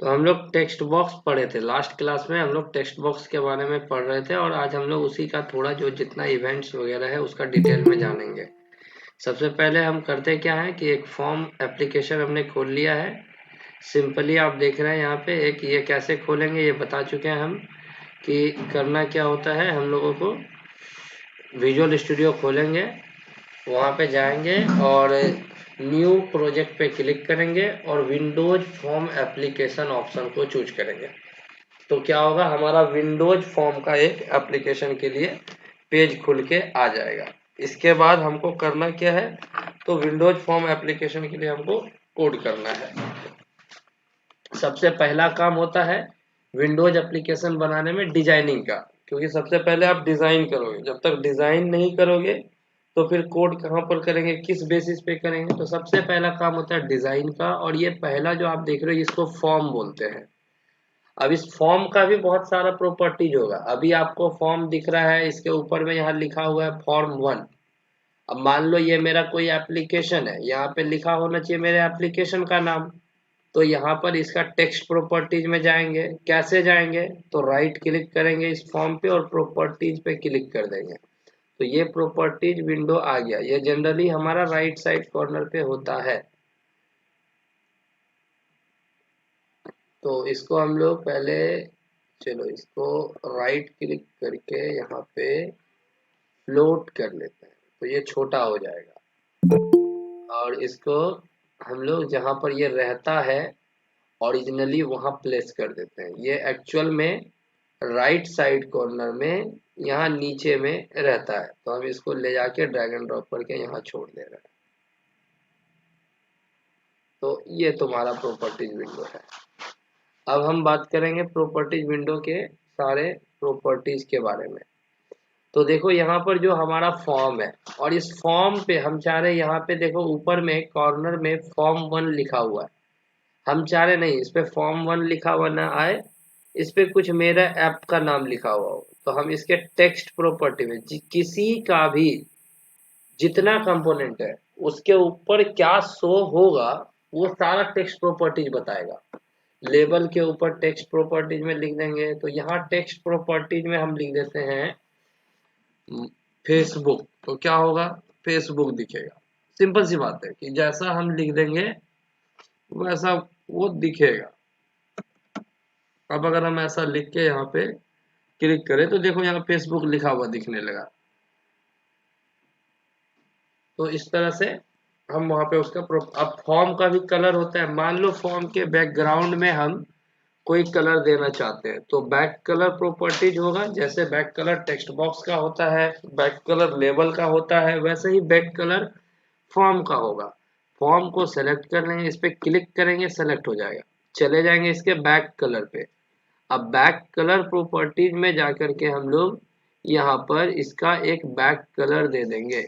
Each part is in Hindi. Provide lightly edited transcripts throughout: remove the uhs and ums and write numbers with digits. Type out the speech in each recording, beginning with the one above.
तो हम लोग टेक्स्ट बॉक्स पढ़े थे लास्ट क्लास में। हम लोग टेक्स्ट बॉक्स के बारे में पढ़ रहे थे और आज हम लोग उसी का थोड़ा जो जितना इवेंट्स वगैरह है उसका डिटेल में जानेंगे। सबसे पहले हम करते क्या है कि एक फॉर्म एप्लीकेशन हमने खोल लिया है। सिंपली आप देख रहे हैं यहाँ पे एक ये कैसे खोलेंगे ये बता चुके हैं हम कि करना क्या होता है। हम लोगों को विजुअल स्टूडियो खोलेंगे, वहाँ पे जाएंगे और न्यू प्रोजेक्ट पे क्लिक करेंगे और विंडोज फॉर्म एप्लीकेशन ऑप्शन को चूज करेंगे। तो क्या होगा, हमारा विंडोज फॉर्म का एक एप्लीकेशन के लिए पेज खुल के आ जाएगा। इसके बाद हमको करना क्या है, तो विंडोज फॉर्म एप्लीकेशन के लिए हमको कोड करना है। सबसे पहला काम होता है विंडोज एप्लीकेशन बनाने में डिजाइनिंग का, क्योंकि सबसे पहले आप डिजाइन करोगे। जब तक डिजाइन नहीं करोगे तो फिर कोड कहाँ पर करेंगे, किस बेसिस पे करेंगे। तो सबसे पहला काम होता है डिजाइन का, और ये पहला जो आप देख रहे हो इसको फॉर्म बोलते हैं। अब इस फॉर्म का भी बहुत सारा प्रॉपर्टीज होगा। अभी आपको फॉर्म दिख रहा है, इसके ऊपर में यहाँ लिखा हुआ है फॉर्म 1। अब मान लो ये मेरा कोई एप्लीकेशन है, यहाँ पे लिखा होना चाहिए मेरे एप्लीकेशन का नाम। तो यहाँ पर इसका टेक्स्ट प्रॉपर्टीज में जाएंगे। कैसे जाएंगे, तो राइट क्लिक करेंगे इस फॉर्म पे और प्रॉपर्टीज पे क्लिक कर देंगे। तो ये प्रॉपर्टीज विंडो आ गया। ये जनरली हमारा राइट साइड कॉर्नर पे होता है। तो इसको हम लोग पहले, चलो इसको राइट क्लिक करके यहाँ पे फ्लोट कर लेते हैं, तो ये छोटा हो जाएगा। और इसको हम लोग जहाँ पर ये रहता है ओरिजिनली वहाँ प्लेस कर देते हैं। ये एक्चुअल में राइट साइड कॉर्नर में यहाँ नीचे में रहता है। तो हम इसको ले जाके ड्रैग एंड ड्रॉप करके यहाँ छोड़ दे रहे हैं। तो ये तुम्हारा प्रॉपर्टीज विंडो है। अब हम बात करेंगे प्रॉपर्टीज विंडो के सारे प्रॉपर्टीज के बारे में। तो देखो यहाँ पर जो हमारा फॉर्म है, और इस फॉर्म पे हम चाह रहे हैं, यहाँ पे देखो ऊपर में कॉर्नर में फॉर्म 1 लिखा हुआ है। हम चाह रहे नहीं इस पे फॉर्म 1 लिखा हुआ ना आए, इस पे कुछ मेरा ऐप का नाम लिखा हुआ हो। तो हम इसके टेक्स्ट प्रॉपर्टी में किसी का भी जितना कंपोनेंट है उसके ऊपर क्या शो होगा वो सारा टेक्स्ट प्रॉपर्टीज बताएगा। लेबल के ऊपर टेक्स्ट प्रॉपर्टीज में लिख देंगे। तो यहाँ टेक्स्ट प्रॉपर्टीज में हम लिख देते हैं फेसबुक। तो क्या होगा, फेसबुक दिखेगा। सिंपल सी बात है कि जैसा हम लिख देंगे वैसा वो दिखेगा। अब अगर हम ऐसा लिख के यहाँ पे क्लिक करें तो देखो यहाँ फेसबुक लिखा हुआ दिखने लगा। तो इस तरह से हम वहां पे उसका अब फॉर्म का भी कलर होता है। मान लो फॉर्म के बैकग्राउंड में हम कोई कलर देना चाहते हैं, तो बैक कलर प्रॉपर्टीज होगा। जैसे बैक कलर टेक्स्ट बॉक्स का होता है, बैक कलर लेबल का होता है, वैसे ही बैक कलर फॉर्म का होगा। फॉर्म को सेलेक्ट कर लेंगे, इस पे क्लिक करेंगे, सेलेक्ट हो जाएगा। चले जाएंगे इसके बैक कलर पे। अब बैक कलर प्रॉपर्टीज में जाकर के हम लोग यहाँ पर इसका एक बैक कलर दे देंगे।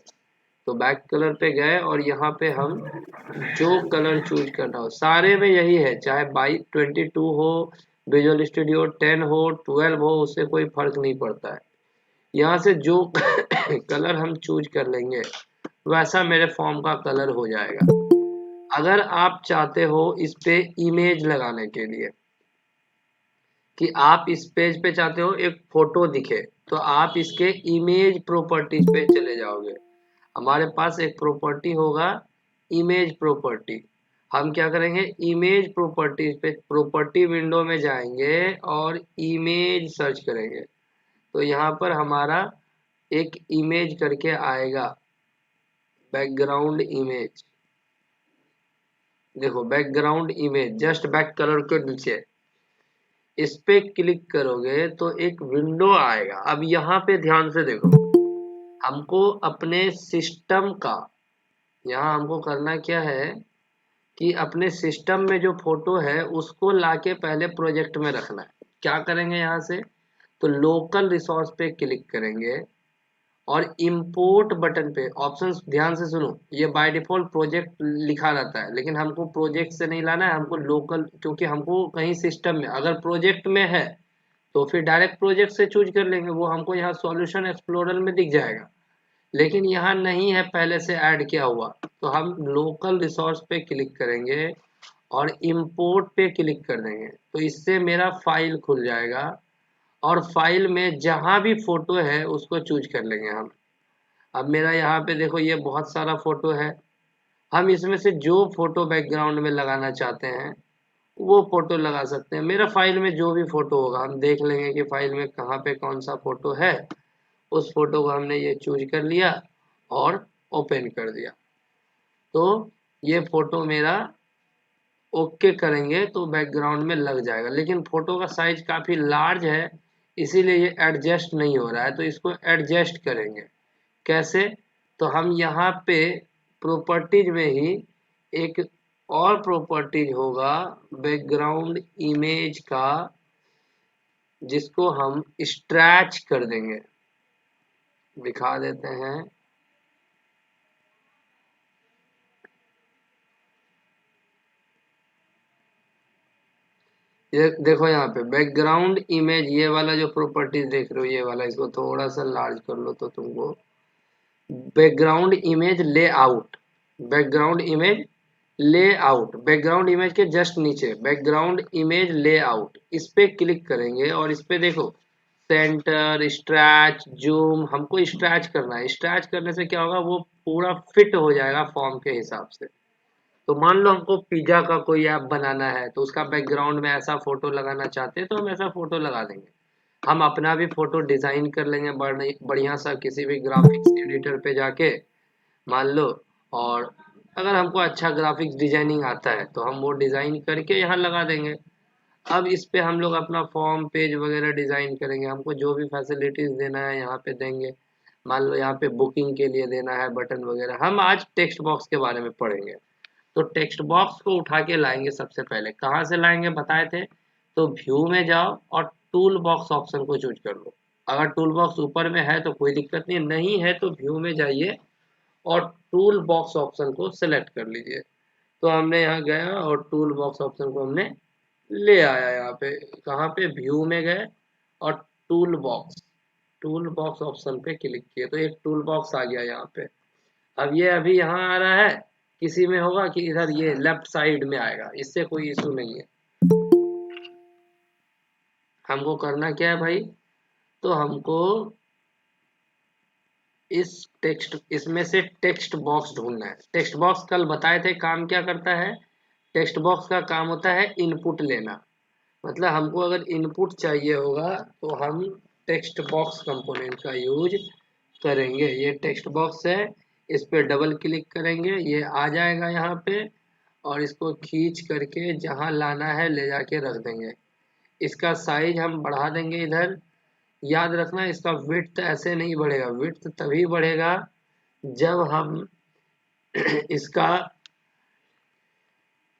तो बैक कलर पे गए और यहाँ पे हम जो कलर चूज करना हो, सारे में यही है, चाहे 22 हो, विजुअल स्टूडियो 10 हो, 12 हो, उससे कोई फर्क नहीं पड़ता है। यहाँ से जो कलर हम चूज कर लेंगे वैसा मेरे फॉर्म का कलर हो जाएगा। अगर आप चाहते हो इस पे इमेज लगाने के लिए कि आप इस पेज पे चाहते हो एक फोटो दिखे, तो आप इसके इमेज प्रॉपर्टीज पे चले जाओगे। हमारे पास एक प्रॉपर्टी होगा इमेज प्रॉपर्टी। हम क्या करेंगे, इमेज प्रॉपर्टीज पे प्रॉपर्टी विंडो में जाएंगे और इमेज सर्च करेंगे। तो यहाँ पर हमारा एक इमेज करके आएगा, बैकग्राउंड इमेज। देखो background image just back colour के नीचे इस पे क्लिक करोगे तो एक विंडो आएगा। अब यहाँ पे ध्यान से देखो, हमको अपने सिस्टम का, यहाँ हमको करना क्या है कि अपने सिस्टम में जो फोटो है उसको लाके पहले प्रोजेक्ट में रखना है। क्या करेंगे, यहाँ से तो लोकल रिसोर्स पे क्लिक करेंगे और इंपोर्ट बटन पे ऑप्शंस, ध्यान से सुनो, ये बाय डिफॉल्ट प्रोजेक्ट लिखा रहता है, लेकिन हमको प्रोजेक्ट से नहीं लाना है, हमको लोकल, क्योंकि हमको कहीं सिस्टम में अगर प्रोजेक्ट में है तो फिर डायरेक्ट प्रोजेक्ट से चूज कर लेंगे, वो हमको यहाँ सॉल्यूशन एक्सप्लोरर में दिख जाएगा। लेकिन यहाँ नहीं है पहले से ऐड किया हुआ, तो हम लोकल रिसोर्स पे क्लिक करेंगे और इंपोर्ट पे क्लिक कर देंगे तो इससे मेरा फाइल खुल जाएगा और फाइल में जहां भी फोटो है उसको चूज कर लेंगे हम। अब मेरा यहाँ पे देखो ये बहुत सारा फोटो है, हम इसमें से जो फोटो बैकग्राउंड में लगाना चाहते हैं वो फोटो लगा सकते हैं। मेरा फाइल में जो भी फोटो होगा हम देख लेंगे कि फाइल में कहाँ पे कौन सा फोटो है, उस फोटो को हमने ये चूज कर लिया और ओपन कर दिया तो ये फोटो मेरा ओके करेंगे तो बैकग्राउंड में लग जाएगा। लेकिन फोटो का साइज काफी लार्ज है इसीलिए ये एडजस्ट नहीं हो रहा है, तो इसको एडजस्ट करेंगे कैसे? तो हम यहाँ पे प्रॉपर्टीज में ही एक और प्रॉपर्टीज होगा बैकग्राउंड इमेज का, जिसको हम स्ट्रैच कर देंगे। दिखा देते हैं। ये देखो यहाँ पे बैकग्राउंड इमेज, ये वाला जो प्रॉपर्टीज देख रहे हो ये वाला, इसको थोड़ा सा लार्ज कर लो तो तुमको background image layout, background image layout, background image के जस्ट नीचे बैकग्राउंड इमेज लेआउट, इस पे क्लिक करेंगे और इस पे देखो सेंटर, स्ट्रैच, जूम, हमको स्ट्रैच करना है। स्ट्रैच करने से क्या होगा, वो पूरा फिट हो जाएगा फॉर्म के हिसाब से। तो मान लो हमको पिज्जा का कोई ऐप बनाना है तो उसका बैकग्राउंड में ऐसा फोटो लगाना चाहते हैं तो हम ऐसा फोटो लगा देंगे। हम अपना भी फोटो डिजाइन कर लेंगे बढ़िया सा किसी भी ग्राफिक्स एडिटर पे जाके मान लो, और अगर हमको अच्छा ग्राफिक्स डिजाइनिंग आता है तो हम वो डिजाइन करके यहाँ लगा देंगे। अब इस पे हम लोग अपना फॉर्म पेज वगैरह डिजाइन करेंगे, हमको जो भी फैसिलिटीज देना है यहाँ पे देंगे। मान लो यहाँ पे बुकिंग के लिए देना है बटन वगैरह। हम आज टेक्स्ट बॉक्स के बारे में पढ़ेंगे। तो टेक्स्ट बॉक्स को उठा के लाएंगे, सबसे पहले कहाँ से लाएंगे बताए थे, तो व्यू में जाओ और टूल बॉक्स ऑप्शन को चूज कर लो। अगर टूल बॉक्स ऊपर में है तो कोई दिक्कत नहीं, नहीं है तो व्यू में जाइए और टूल बॉक्स ऑप्शन को सिलेक्ट कर लीजिए। तो हमने यहाँ गया और टूल बॉक्स ऑप्शन को हमने ले आया यहाँ पे, कहाँ पे, व्यू में गए और टूल बॉक्स ऑप्शन पे क्लिक किए तो एक टूल बॉक्स आ गया यहाँ पे। अब ये अभी यहाँ आ रहा है, किसी में होगा कि इधर ये लेफ्ट साइड में आएगा, इससे कोई इशू नहीं है। हमको करना क्या है भाई, तो हमको इसमें से टेक्स्ट बॉक्स ढूंढना है। टेक्स्ट बॉक्स कल बताए थे काम क्या करता है। टेक्स्ट बॉक्स का काम होता है इनपुट लेना, मतलब हमको अगर इनपुट चाहिए होगा तो हम टेक्स्ट बॉक्स कंपोनेंट का यूज करेंगे। ये टेक्स्ट बॉक्स है, इस पे डबल क्लिक करेंगे, ये आ जाएगा यहाँ पे और इसको खींच करके जहाँ लाना है ले जाके रख देंगे। इसका साइज हम बढ़ा देंगे इधर। याद रखना इसका विड्थ ऐसे नहीं बढ़ेगा, विड्थ तभी बढ़ेगा जब हम इसका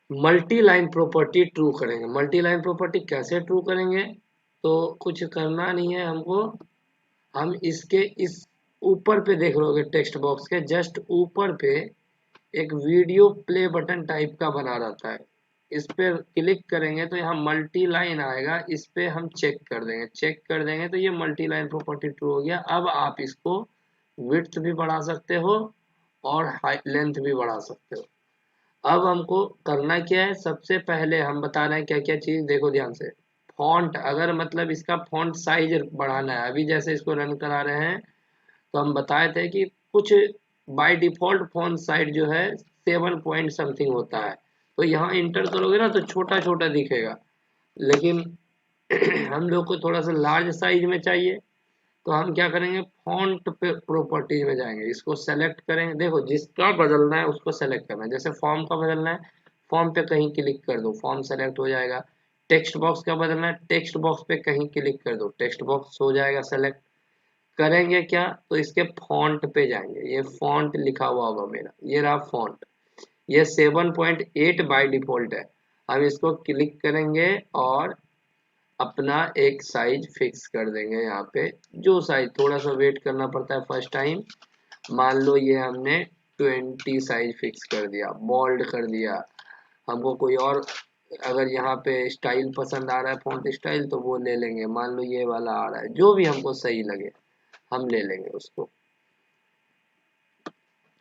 मल्टी लाइन प्रॉपर्टी ट्रू करेंगे। मल्टी लाइन प्रॉपर्टी कैसे ट्रू करेंगे, तो कुछ करना नहीं है हमको, हम इसके इस ऊपर पे देख लोगे टेक्स्ट बॉक्स के जस्ट ऊपर पे एक वीडियो प्ले बटन टाइप का बना रहता है, इस पे क्लिक करेंगे तो यहाँ मल्टी लाइन आएगा, इस पे हम चेक कर देंगे। चेक कर देंगे तो ये मल्टी लाइन प्रॉपर्टी ट्रू हो गया। अब आप इसको विड्थ भी बढ़ा सकते हो और हाई लेंथ भी बढ़ा सकते हो। अब हमको करना क्या है, सबसे पहले हम बता रहे हैं क्या क्या चीज, देखो ध्यान से। फॉन्ट, अगर मतलब इसका फॉन्ट साइज बढ़ाना है, अभी जैसे इसको रन करा रहे हैं तो हम बताए थे कि कुछ बाय डिफॉल्ट फॉन्ट साइज जो है 7 पॉइंट समथिंग होता है, तो यहाँ इंटर करोगे ना तो छोटा छोटा दिखेगा, लेकिन हम लोग को थोड़ा सा लार्ज साइज में चाहिए। तो हम क्या करेंगे, फॉन्ट पे प्रॉपर्टीज में जाएंगे, इसको सेलेक्ट करेंगे। देखो जिसका बदलना है उसको सेलेक्ट करना है, जैसे फॉर्म का बदलना है फॉर्म पे कहीं क्लिक कर दो, फॉर्म सेलेक्ट हो जाएगा। टेक्स्ट बॉक्स का बदलना है टेक्स्ट बॉक्स पे कहीं क्लिक कर दो, टेक्स्ट बॉक्स हो जाएगा सेलेक्ट। करेंगे क्या, तो इसके फॉन्ट पे जाएंगे, ये फॉन्ट लिखा हुआ होगा मेरा, ये रहा फॉन्ट, ये 7.8 बाय डिफॉल्ट है। हम इसको क्लिक करेंगे और अपना एक साइज फिक्स कर देंगे यहाँ पे, जो साइज थोड़ा सा वेट करना पड़ता है फर्स्ट टाइम। मान लो ये हमने 20 साइज फिक्स कर दिया, बोल्ड कर दिया। हमको कोई और अगर यहाँ पे स्टाइल पसंद आ रहा है फॉन्ट स्टाइल तो वो ले लेंगे, मान लो ये वाला आ रहा है, जो भी हमको सही लगे हम ले लेंगे उसको।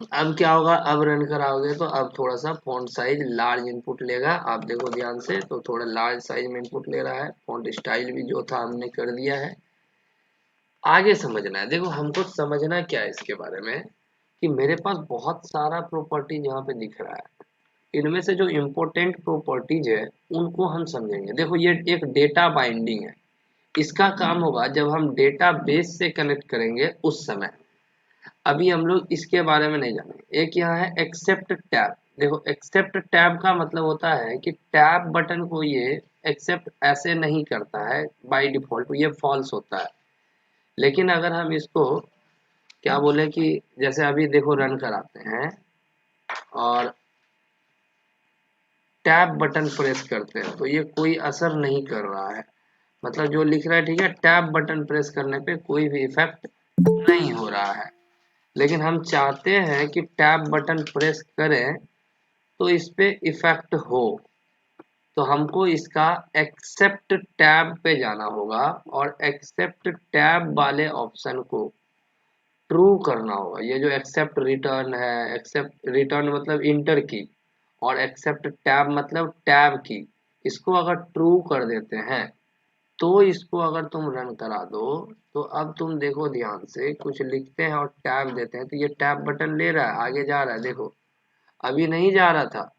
अब क्या होगा, अब रन कराओगे तो अब थोड़ा सा फॉन्ट साइज लार्ज इनपुट लेगा। आप देखो ध्यान से, तो थोड़ा लार्ज साइज में इनपुट ले रहा है। फॉन्ट स्टाइल भी जो था हमने कर दिया है। आगे समझना है, देखो हमको समझना क्या है इसके बारे में, कि मेरे पास बहुत सारा प्रॉपर्टीज यहाँ पे दिख रहा है। इनमें से जो इम्पोर्टेंट प्रॉपर्टीज है उनको हम समझेंगे। देखो ये एक डेटा बाइंडिंग है। इसका काम होगा जब हम डेटा बेस से कनेक्ट करेंगे उस समय। अभी हम लोग इसके बारे में नहीं जानेंगे। एक यहाँ है एक्सेप्ट टैब। देखो एक्सेप्ट टैब का मतलब होता है कि टैब बटन को ये एक्सेप्ट ऐसे नहीं करता है, बाय डिफॉल्ट ये फॉल्स होता है। लेकिन अगर हम इसको क्या बोले कि जैसे अभी देखो रन कराते हैं और टैब बटन प्रेस करते हैं तो ये कोई असर नहीं कर रहा है। मतलब जो लिख रहा है ठीक है, टैब बटन प्रेस करने पे कोई भी इफेक्ट नहीं हो रहा है। लेकिन हम चाहते हैं कि टैब बटन प्रेस करें तो इस पे इफेक्ट हो। तो हमको इसका एक्सेप्ट टैब पे जाना होगा और एक्सेप्ट टैब वाले ऑप्शन को ट्रू करना होगा। ये जो एक्सेप्ट रिटर्न है, एक्सेप्ट रिटर्न मतलब इंटर की, और एक्सेप्ट टैब मतलब टैब की, इसको अगर ट्रू कर देते हैं तो इसको अगर तुम रन करा दो तो अब तुम देखो ध्यान से, कुछ लिखते हैं और टैब देते हैं तो ये टैब बटन ले रहा है, आगे जा रहा है। देखो अभी नहीं जा रहा था,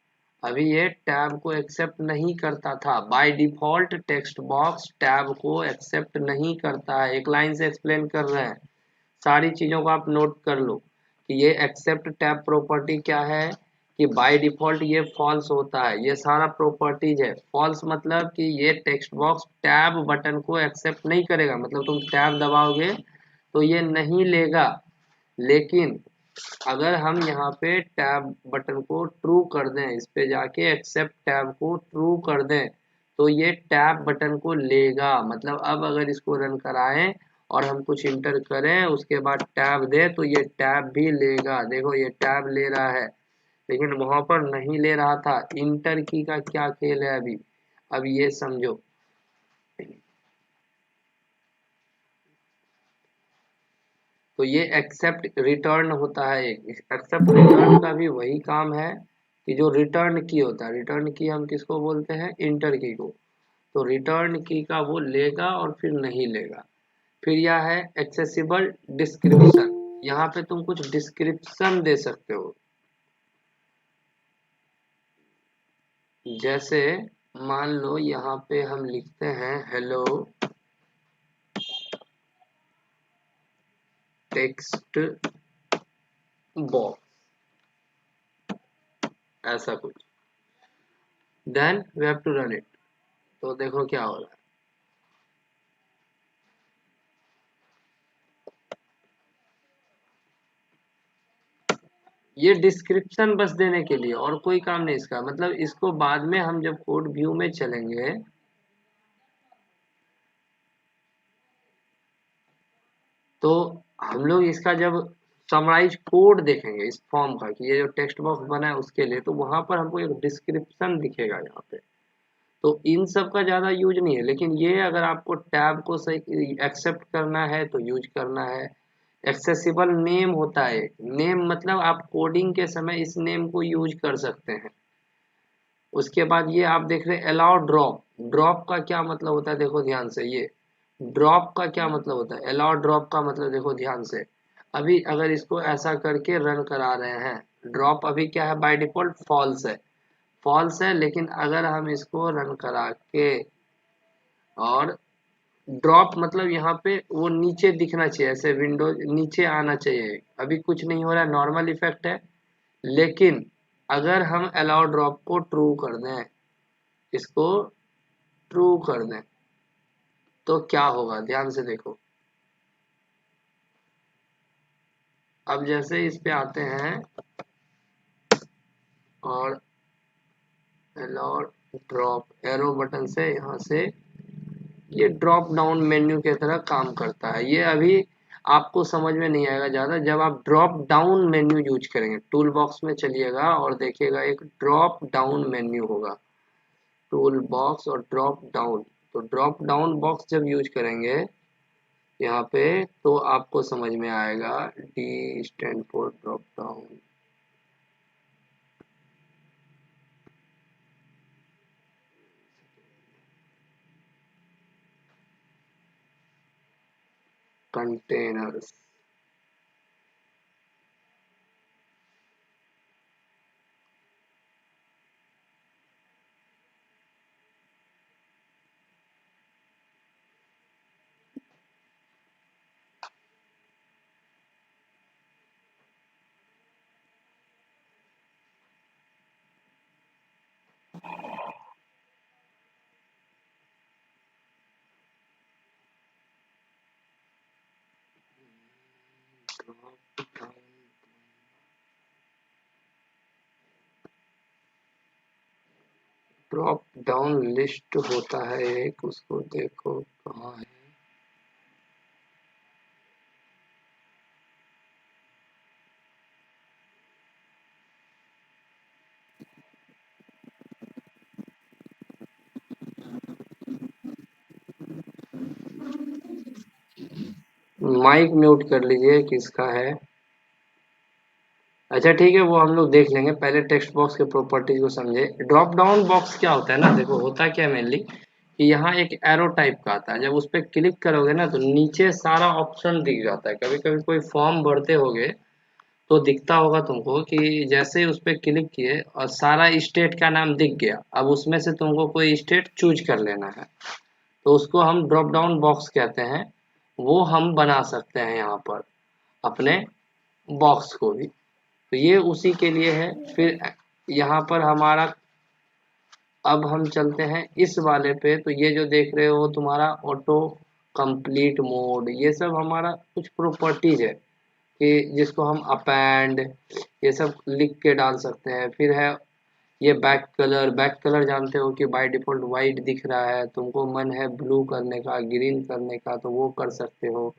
अभी ये टैब को एक्सेप्ट नहीं करता था। By default text box tab को एक्सेप्ट नहीं करता है। एक लाइन से एक्सप्लेन कर रहे हैं, सारी चीजों को आप नोट कर लो कि ये एक्सेप्ट टैब प्रॉपर्टी क्या है, कि बाय डिफॉल्ट ये फॉल्स होता है। ये सारा प्रॉपर्टीज है। फॉल्स मतलब कि ये टेक्स्ट बॉक्स टैब बटन को एक्सेप्ट नहीं करेगा, मतलब तुम टैब दबाओगे तो ये नहीं लेगा। लेकिन अगर हम यहाँ पे टैब बटन को ट्रू कर दें, इस पे जाके एक्सेप्ट टैब को ट्रू कर दें तो ये टैब बटन को लेगा। मतलब अब अगर इसको रन कराएं और हम कुछ इंटर करें उसके बाद टैब दे तो ये टैब भी लेगा। देखो ये टैब ले रहा है, लेकिन वहां पर नहीं ले रहा था। इंटर की का क्या खेल है अभी, अब ये समझो। तो ये एक्सेप्ट रिटर्न होता है। एक एक्सेप्ट रिटर्न का भी वही काम है कि जो रिटर्न की होता है। रिटर्न की हम किसको बोलते हैं, इंटर की को। तो रिटर्न की का वो लेगा और फिर नहीं लेगा। फिर यह है एक्सेसिबल डिस्क्रिप्शन। यहाँ पे तुम कुछ डिस्क्रिप्शन दे सकते हो। जैसे मान लो यहाँ पे हम लिखते हैं हेलो टेक्स्ट बॉक्स, ऐसा कुछ। Then we have to run it. तो देखो क्या हो रहा है। ये डिस्क्रिप्शन बस देने के लिए, और कोई काम नहीं इसका। मतलब इसको बाद में हम जब कोड व्यू में चलेंगे तो हम लोग इसका जब समराइज कोड देखेंगे इस फॉर्म का, कि ये जो टेक्स्ट बॉक्स बना है उसके लिए, तो वहां पर हमको एक डिस्क्रिप्शन दिखेगा यहाँ पे। तो इन सब का ज्यादा यूज नहीं है, लेकिन ये अगर आपको टैब को सही एक्सेप्ट करना है तो यूज करना है। एक्सेसिबल नेम होता है। नेम मतलब आप कोडिंग के समय इस नेम को यूज कर सकते हैं। उसके बाद ये आप देख रहे हैं अलाउ ड्रॉप। ड्रॉप का क्या मतलब होता है, देखो ध्यान से। ये ड्रॉप का क्या मतलब होता है, अलाउ ड्रॉप का मतलब देखो ध्यान से। अभी अगर इसको ऐसा करके रन करा रहे हैं, ड्रॉप अभी क्या है, बाय डिफॉल्ट फॉल्स है। फॉल्स है, लेकिन अगर हम इसको रन करा के और ड्रॉप मतलब यहाँ पे वो नीचे दिखना चाहिए, ऐसे विंडो नीचे आना चाहिए। अभी कुछ नहीं हो रहा है, नॉर्मल इफेक्ट है। लेकिन अगर हम अलाउ ड्रॉप को ट्रू कर दें, इसको ट्रू कर दें, तो क्या होगा ध्यान से देखो। अब जैसे इस पे आते हैं और अलाउ ड्रॉप एरो बटन से यहाँ से, ये ड्रॉप डाउन मेन्यू की तरह काम करता है। ये अभी आपको समझ में नहीं आएगा ज़्यादा। जब आप ड्रॉप डाउन मेन्यू यूज करेंगे, टूल बॉक्स में चलिएगा और देखिएगा एक ड्रॉप डाउन मेन्यू होगा, टूल बॉक्स और ड्रॉप डाउन। तो ड्रॉप डाउन बॉक्स जब यूज करेंगे यहाँ पे तो आपको समझ में आएगा। D stand for drop down. Containers. Drop down list होता है एक, उसको देखो कहाँ है। माइक म्यूट कर लीजिए, किसका है। अच्छा ठीक है, वो हम लोग देख लेंगे, पहले टेक्स्ट बॉक्स के प्रॉपर्टीज को समझे। ड्रॉप डाउन बॉक्स क्या होता है ना, देखो होता क्या मेनली कि यहाँ एक एरो टाइप का आता है, जब उस पर क्लिक करोगे ना तो नीचे सारा ऑप्शन दिख जाता है। कभी कभी कोई फॉर्म भरते होगे तो दिखता होगा तुमको कि जैसे ही उस पर क्लिक किए और सारा स्टेट का नाम दिख गया, अब उसमें से तुमको कोई स्टेट चूज कर लेना है, तो उसको हम ड्रॉप डाउन बॉक्स कहते हैं। वो हम बना सकते हैं यहाँ पर अपने बॉक्स को भी, तो ये उसी के लिए है। फिर यहाँ पर हमारा, अब हम चलते हैं इस वाले पे, तो ये जो देख रहे हो तुम्हारा ऑटो कंप्लीट मोड, ये सब हमारा कुछ प्रॉपर्टीज है कि जिसको हम अपेंड ये सब लिख के डाल सकते हैं। फिर है ये बैक कलर, बैक कलर जानते हो कि बाय डिफॉल्ट वाइट दिख रहा है, तुमको मन है ब्लू करने का, ग्रीन करने का, तो वो कर सकते हो।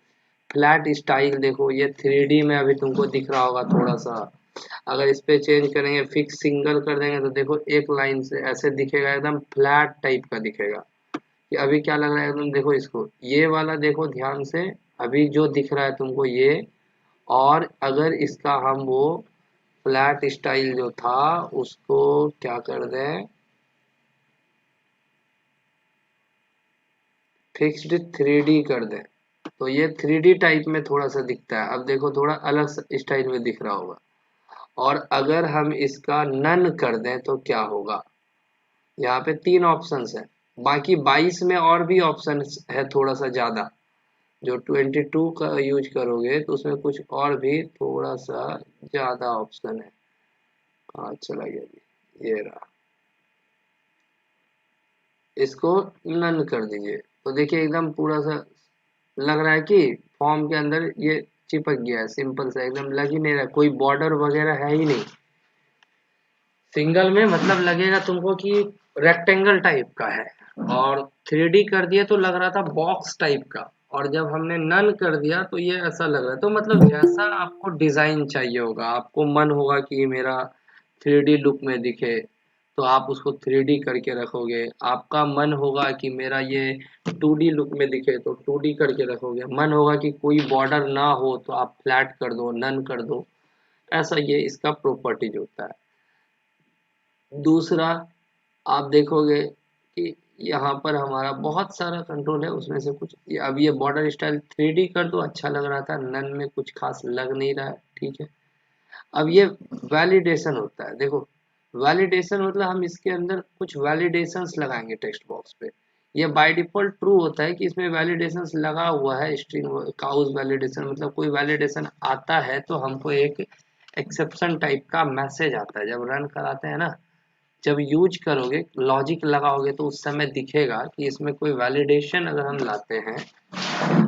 फ्लैट स्टाइल देखो, ये 3D में अभी तुमको दिख रहा होगा थोड़ा सा, अगर इस पे चेंज करेंगे फिक्स सिंगल कर देंगे तो देखो एक लाइन से ऐसे दिखेगा, एकदम फ्लैट टाइप का दिखेगा। कि अभी क्या लग रहा है एकदम, देखो इसको, ये वाला देखो ध्यान से, अभी जो दिख रहा है तुमको ये। और अगर इसका हम वो फ्लैट स्टाइल जो था उसको क्या कर दें, फिक्स्ड 3D कर दें, तो ये 3D टाइप में थोड़ा सा दिखता है। अब देखो थोड़ा अलग स्टाइल में दिख रहा होगा। और अगर हम इसका नन कर दें तो क्या होगा, यहाँ पे 3 ऑप्शंस है, बाकी 22 में और भी ऑप्शन है थोड़ा सा ज्यादा। जो 22 का यूज करोगे तो उसमें कुछ और भी थोड़ा सा ज्यादा ऑप्शन है। कहाँ चला गया ये रहा, इसको नन कर दीजिए, तो देखिए एकदम पूरा सा लग रहा है कि फॉर्म के अंदर ये चिपक गया है, सिंपल सा एकदम, लग ही नहीं रहा, कोई बॉर्डर वगैरह है ही नहीं। सिंगल में मतलब लगेगा तुमको कि रेक्टेंगल टाइप का है, और 3D कर दिया तो लग रहा था बॉक्स टाइप का, और जब हमने नन कर दिया तो ये ऐसा लग रहा है। तो मतलब जैसा आपको डिजाइन चाहिए होगा, आपको मन होगा कि मेरा 3D लुक में दिखे तो आप उसको 3D करके रखोगे, आपका मन होगा कि मेरा ये 2D लुक में दिखे तो 2D करके रखोगे, मन होगा कि कोई बॉर्डर ना हो तो आप फ्लैट कर दो, नन कर दो। ऐसा ये इसका प्रॉपर्टीज होता है। दूसरा, आप देखोगे कि यहाँ पर हमारा बहुत सारा कंट्रोल है, उसमें से कुछ अब ये बॉर्डर स्टाइल 3D कर दो, अच्छा लग रहा था, नन में कुछ खास लग नहीं रहा है, ठीक है। अब ये वैलिडेशन होता है, देखो वैलिडेशन मतलब हम इसके अंदर कुछ वैलिडेशंस लगाएंगे टेक्स्ट बॉक्स पे। ये बाय डिफॉल्ट ट्रू होता है कि इसमें वैलिडेशंस लगा हुआ है, स्ट्रिंग काउज वैलिडेशन, मतलब कोई वैलिडेशन आता है तो हमको एक एक्सेप्शन टाइप का मैसेज आता है जब रन कराते हैं ना, जब यूज करोगे लॉजिक लगाओगे तो उस समय दिखेगा कि इसमें कोई वैलिडेशन अगर हम लाते हैं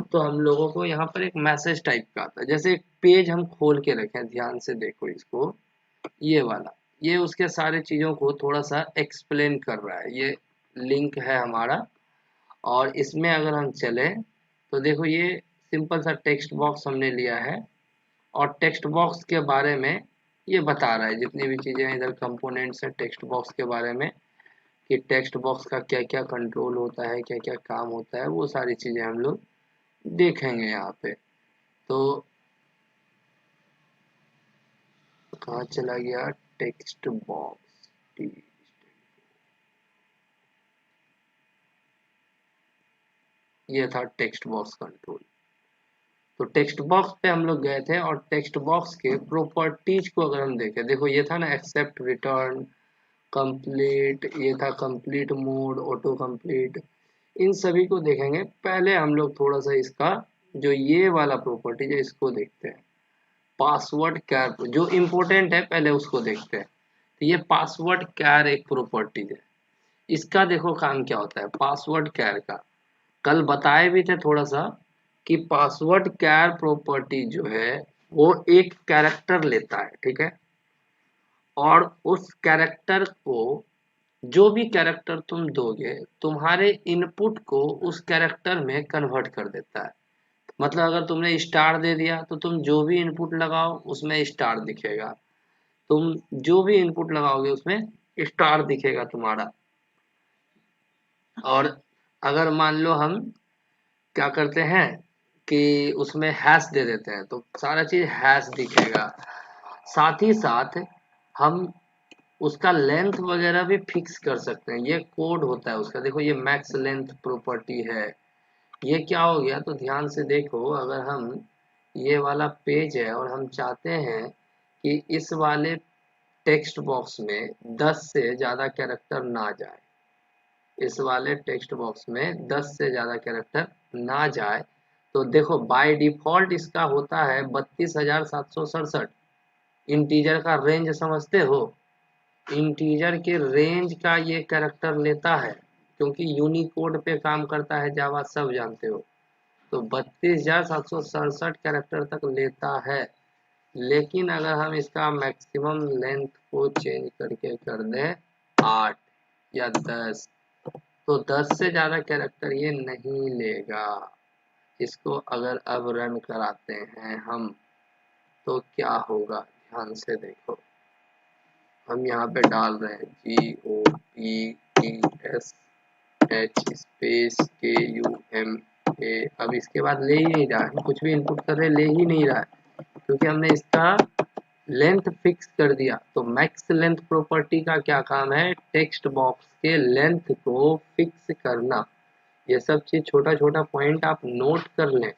तो हम लोगों को यहाँ पर एक मैसेज टाइप का आता है। जैसे एक पेज हम खोल के रखें, ध्यान से देखो इसको, ये वाला, ये उसके सारे चीजों को थोड़ा सा एक्सप्लेन कर रहा है, ये लिंक है हमारा। और इसमें अगर हम चले तो देखो ये सिंपल सा टेक्स्ट बॉक्स हमने लिया है, और टेक्स्ट बॉक्स के बारे में ये बता रहा है, जितनी भी चीजें हैं इधर कंपोनेंट्स हैं टेक्स्ट बॉक्स के बारे में, कि टेक्स्ट बॉक्स का क्या क्या कंट्रोल होता है, क्या क्या काम होता है, वो सारी चीजें हम लोग देखेंगे यहाँ पे। तो कहाँ चला गया टेक्स्ट बॉक्स, ये था टेक्स्ट बॉक्स कंट्रोल। तो टेक्स्ट बॉक्स पे हम लोग गए थे और टेक्स्ट बॉक्स के प्रॉपर्टीज को अगर हम देखें, देखो ये था ना एक्सेप्ट, रिटर्न, कंप्लीट, ये था कंप्लीट मोड, ऑटो कंप्लीट, इन सभी को देखेंगे। पहले हम लोग थोड़ा सा इसका जो ये वाला प्रॉपर्टी है इसको देखते हैं, पासवर्ड कैर, जो इम्पोर्टेंट है पहले उसको देखते हैं। तो ये पासवर्ड कैर एक प्रॉपर्टी है। इसका देखो काम क्या होता है पासवर्ड कैर का, कल बताए भी थे थोड़ा सा कि पासवर्ड कैर प्रॉपर्टी जो है वो एक कैरेक्टर लेता है, ठीक है, और उस कैरेक्टर को, जो भी कैरेक्टर तुम दोगे तुम्हारे इनपुट को उस कैरेक्टर में कन्वर्ट कर देता है। मतलब अगर तुमने स्टार दे दिया तो तुम जो भी इनपुट लगाओ उसमें स्टार दिखेगा, तुम जो भी इनपुट लगाओगे उसमें स्टार दिखेगा तुम्हारा। और अगर मान लो हम क्या करते हैं कि उसमें हैश दे देते हैं तो सारा चीज हैश दिखेगा। साथ ही साथ हम उसका लेंथ वगैरह भी फिक्स कर सकते हैं, ये कोड होता है उसका। देखो ये मैक्स लेंथ प्रॉपर्टी है। ये क्या हो गया तो ध्यान से देखो, अगर हम ये वाला पेज है और हम चाहते हैं कि इस वाले टेक्स्ट बॉक्स में 10 से ज़्यादा कैरेक्टर ना जाए, इस वाले टेक्स्ट बॉक्स में 10 से ज़्यादा कैरेक्टर ना जाए, तो देखो बाय डिफॉल्ट इसका होता है 32,767। इंटीजर का रेंज समझते हो, इंटीजर के रेंज का ये कैरेक्टर लेता है, क्योंकि यूनिकोड पे काम करता है जावा, सब जानते हो। तो 32,767 कैरेक्टर तक लेता है। लेकिन अगर हम इसका मैक्सिमम लेंथ को चेंज करके कर दें 8 या 10, तो 10 से ज़्यादा कैरेक्टर ये नहीं लेगा। इसको अगर अब रन कराते हैं हम तो क्या होगा, ध्यान से देखो। हम यहाँ पे डाल रहे हैं GOPTESH स्पेस KUMA। अब इसके बाद ले ही नहीं रहा है, कुछ भी इनपुट कर रहे ले ही नहीं रहा है, क्योंकि हमने इसका लेंथ फिक्स कर दिया। तो मैक्स लेंथ प्रॉपर्टी का क्या काम है, टेक्स्ट बॉक्स के लेंथ को फिक्स करना। ये सब चीज छोटा छोटा पॉइंट आप नोट कर लें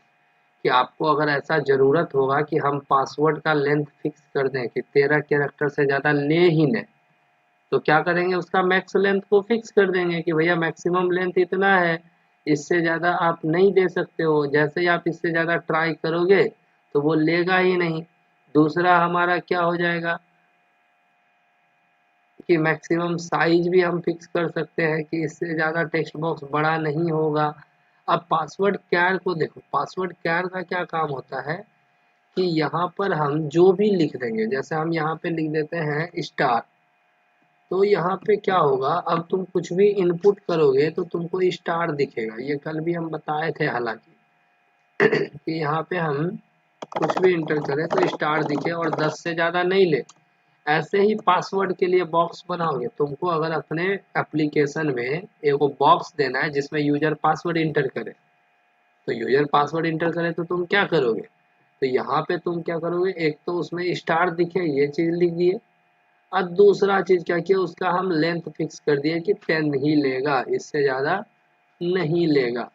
कि आपको अगर ऐसा जरूरत होगा कि हम पासवर्ड का लेंथ फिक्स कर दें कि 13 कैरेक्टर से ज्यादा ले ही नहीं, तो क्या करेंगे उसका मैक्स लेंथ को फिक्स कर देंगे कि भैया मैक्सिमम लेंथ इतना है, इससे ज़्यादा आप नहीं दे सकते हो। जैसे ही आप इससे ज़्यादा ट्राई करोगे तो वो लेगा ही नहीं। दूसरा हमारा क्या हो जाएगा कि मैक्सिमम साइज भी हम फिक्स कर सकते हैं कि इससे ज़्यादा टेक्स्ट बॉक्स बड़ा नहीं होगा। अब पासवर्ड कैर को देखो, पासवर्ड कैर का क्या काम होता है कि यहाँ पर हम जो भी लिख देंगे, जैसे हम यहाँ पे लिख देते हैं स्टार, तो यहाँ पे क्या होगा, अब तुम कुछ भी इनपुट करोगे तो तुमको स्टार दिखेगा। ये कल भी हम बताए थे हालांकि कि यहाँ पे हम कुछ भी इंटर करें तो स्टार दिखे और 10 से ज़्यादा नहीं ले। ऐसे ही पासवर्ड के लिए बॉक्स बनाओगे, तुमको अगर अपने एप्लीकेशन में एक बॉक्स देना है जिसमें यूजर पासवर्ड इंटर करे, तो यूजर पासवर्ड इंटर करे तो तुम क्या करोगे, तो यहाँ पे तुम क्या करोगे, एक तो उसमें स्टार दिखे ये चीज़ लिख दिए, और दूसरा चीज क्या किया, उसका हम लेंथ फिक्स कर दिए कि 10 ही लेगा, इससे ज्यादा नहीं लेगा।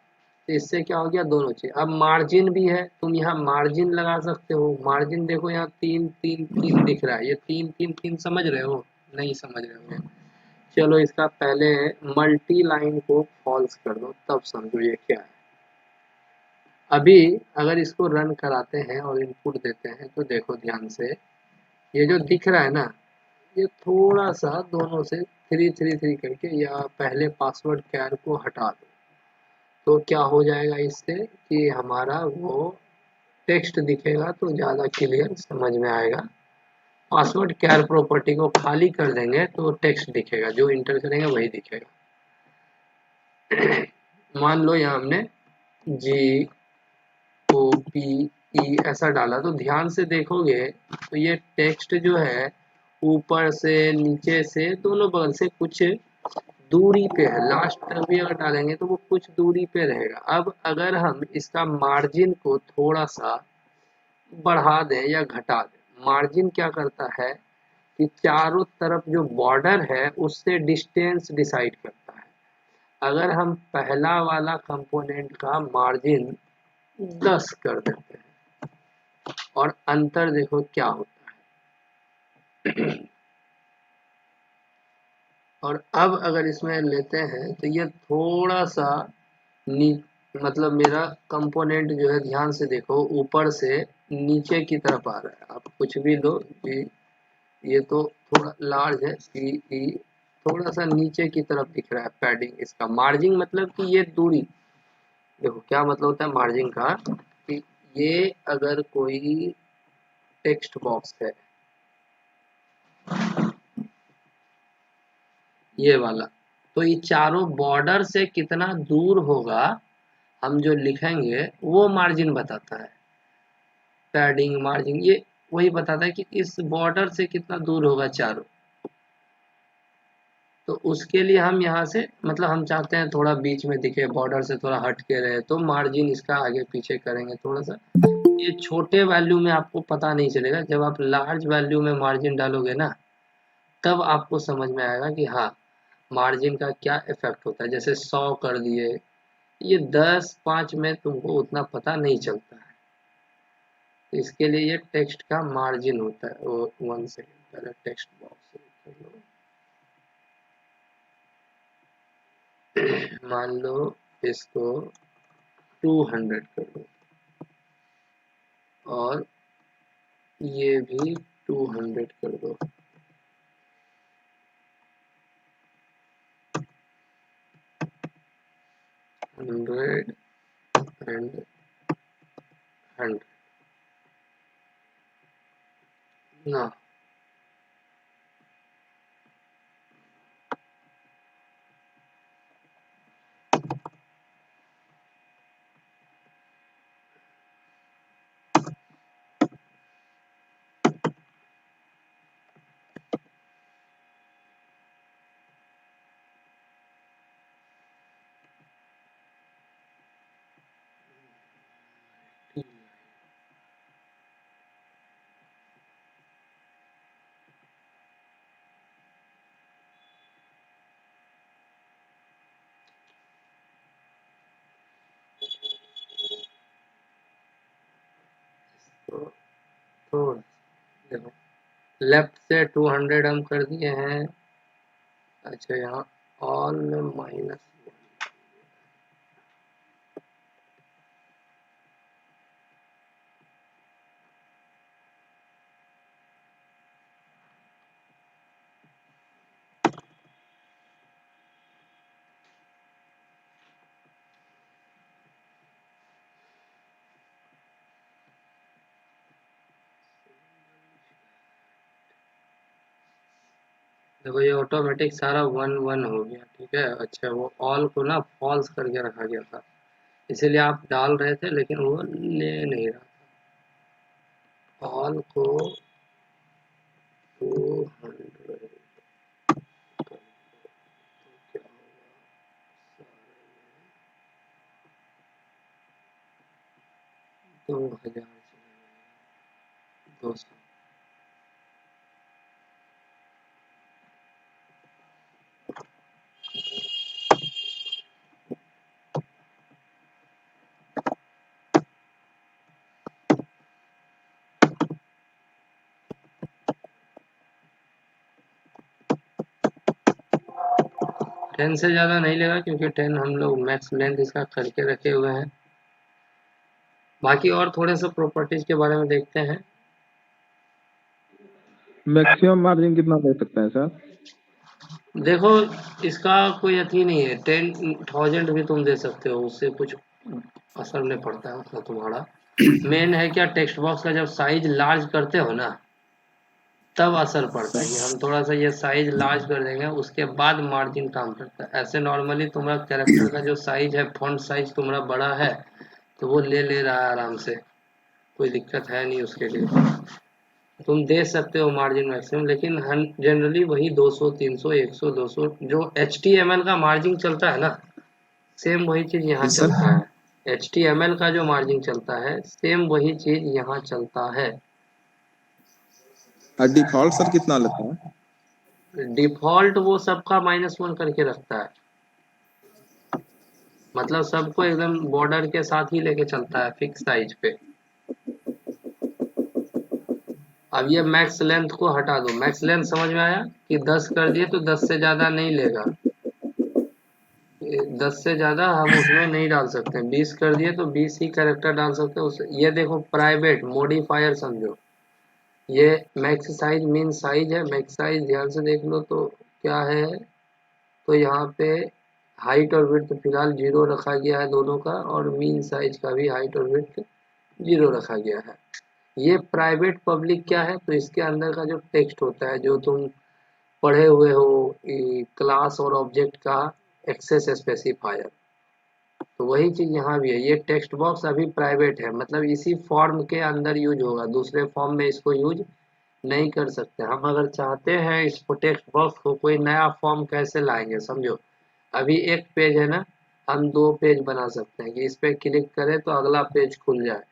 तो इससे क्या हो गया, दोनों चीज। अब मार्जिन भी है, तुम यहाँ मार्जिन लगा सकते हो। मार्जिन देखो यहाँ 3 3 3 दिख रहा है, ये 3 3 3 समझ रहे हो, नहीं समझ रहे हो। चलो इसका पहले मल्टी लाइन को फॉल्स कर दो तब समझो ये क्या है। अभी अगर इसको रन कराते हैं और इनपुट देते हैं तो देखो ध्यान से, ये जो दिख रहा है ना, ये थोड़ा सा दोनों से 3 3 3 करके, या पहले पासवर्ड कैर को हटा दो, तो क्या हो जाएगा इससे कि हमारा वो टेक्स्ट दिखेगा तो ज़्यादा क्लियर समझ में आएगा। पासवर्ड कैर प्रॉपर्टी को खाली कर देंगे तो टेक्स्ट दिखेगा, जो इंटर करेंगे वही दिखेगा। मान लो यहाँ हमने GOPE ऐसा डाला, तो ध्यान से देखोगे तो ये टेक्स्ट जो है ऊपर से नीचे से दोनों बगल से कुछ दूरी पे है। लास्ट तक भी अगर डालेंगे तो वो कुछ दूरी पे रहेगा। अब अगर हम इसका मार्जिन को थोड़ा सा बढ़ा दें या घटा दें, मार्जिन क्या करता है कि चारों तरफ जो बॉर्डर है उससे डिस्टेंस डिसाइड करता है। अगर हम पहला वाला कंपोनेंट का मार्जिन 10 कर देते हैं, और अंतर देखो क्या होता है। और अब अगर इसमें लेते हैं तो ये थोड़ा सा नी मतलब मेरा कंपोनेंट जो है ध्यान से देखो ऊपर से नीचे की तरफ आ रहा है। आप कुछ भी दो कि ये तो थोड़ा लार्ज है ई थोड़ा सा नीचे की तरफ दिख रहा है पैडिंग इसका। मार्जिन मतलब कि ये दूरी देखो क्या मतलब होता है मार्जिन का कि ये अगर कोई टेक्स्ट बॉक्स है ये वाला तो ये चारों बॉर्डर से कितना दूर होगा हम जो लिखेंगे वो मार्जिन बताता है। पैडिंग मार्जिन ये वही बताता है कि इस बॉर्डर से कितना दूर होगा चारों। तो उसके लिए हम यहाँ से मतलब हम चाहते हैं थोड़ा बीच में दिखे बॉर्डर से थोड़ा हट के रहे तो मार्जिन इसका आगे पीछे करेंगे थोड़ा सा। ये छोटे वैल्यू में आपको पता नहीं चलेगा, जब आप लार्ज वैल्यू में मार्जिन डालोगे ना तब आपको समझ में आएगा कि हाँ मार्जिन का क्या इफेक्ट होता है। जैसे 100 कर दिए, ये 10-5 में तुमको उतना पता नहीं चलता है। इसके लिए ये टेक्स्ट का मार्जिन होता है। वो 1 सेकेंड पहले टेक्स्ट बॉक्स कर लो। मान लो इसको 200 कर दो और ये भी 200 कर दो। 100 एंड 100 ना तो, तो देखो लेफ्ट से 200 हम कर दिए हैं। अच्छा यहाँ ऑल में माइनस देखो ये ऑटोमेटिक सारा 1-1 हो गया। ठीक है अच्छा वो ऑल को ना फॉल्स करके रखा गया था इसीलिए आप डाल रहे थे लेकिन वो ले नहीं रहा। ऑल को 200 क्या होगा 2000 200 10 से ज़्यादा नहीं लेगा क्योंकि 10 हम लोग मैक्स लेंथ इसका करके रखे हुए हैं। बाकी और थोड़े से प्रॉपर्टीज के बारे में देखते हैं। मैक्सिमम मार्जिन कितना दे सकते हैं सर? देखो इसका कोई अथी नहीं है। 10,000 भी तुम दे सकते हो उससे कुछ असर नहीं पड़ता है मतलब तुम्हारा। मेन है क्या टेक्स्ट बॉक्स का जब साइज लार्ज करते हो ना तब असर पड़ता है कि हम थोड़ा सा ये साइज लार्ज कर देंगे उसके बाद मार्जिन काम करता है। ऐसे नॉर्मली तुम्हारा कैरेक्टर का जो साइज है फॉन्ट साइज तुम्हारा बड़ा है तो वो ले रहा है आराम से, कोई दिक्कत है नहीं उसके लिए। तुम दे सकते हो मार्जिन मैक्सिमम लेकिन जनरली वही 200 300 100 200 जो HTML का मार्जिन चलता है ना सेम वही चीज यहाँ जी सर। चलता है। HTML का जो मार्जिन चलता है सेम वही चीज यहाँ चलता है। और डिफॉल्ट सर कितना लेता है? डिफॉल्ट वो सबका -1 करके रखता है। मतलब सबको एकदम बॉर्डर के साथ ही लेके चलता है फिक्स साइज पे। अब ये मैक्स लेंथ को हटा दो, मैक्स लेंथ समझ में आया कि 10 कर दिए तो 10 से ज्यादा नहीं लेगा, 10 से ज्यादा हम उसमें नहीं डाल सकते, 20 कर दिए तो 20 ही कैरेक्टर डाल सकते हैं उस। ये देखो प्राइवेट मॉडिफायर समझो, ये मैक्स साइज मीन साइज है, मैक्स साइज ध्यान से देख लो तो क्या है, तो यहाँ पे हाइट और विड्थ फिलहाल 0 रखा गया है दोनों का, और मीन साइज का भी हाइट और विड्थ 0 रखा गया है। ये प्राइवेट पब्लिक क्या है, तो इसके अंदर का जो टेक्स्ट होता है जो तुम पढ़े हुए हो क्लास और ऑब्जेक्ट का एक्सेस स्पेसिफायर, तो वही चीज यहाँ भी है। ये टेक्स्ट बॉक्स अभी प्राइवेट है, मतलब इसी फॉर्म के अंदर यूज होगा, दूसरे फॉर्म में इसको यूज नहीं कर सकते। हम अगर चाहते हैं इस टेक्स्ट बॉक्स को कोई नया फॉर्म कैसे लाएंगे समझो, अभी एक पेज है ना, हम 2 पेज बना सकते हैं कि इस पे क्लिक करें तो अगला पेज खुल जाए।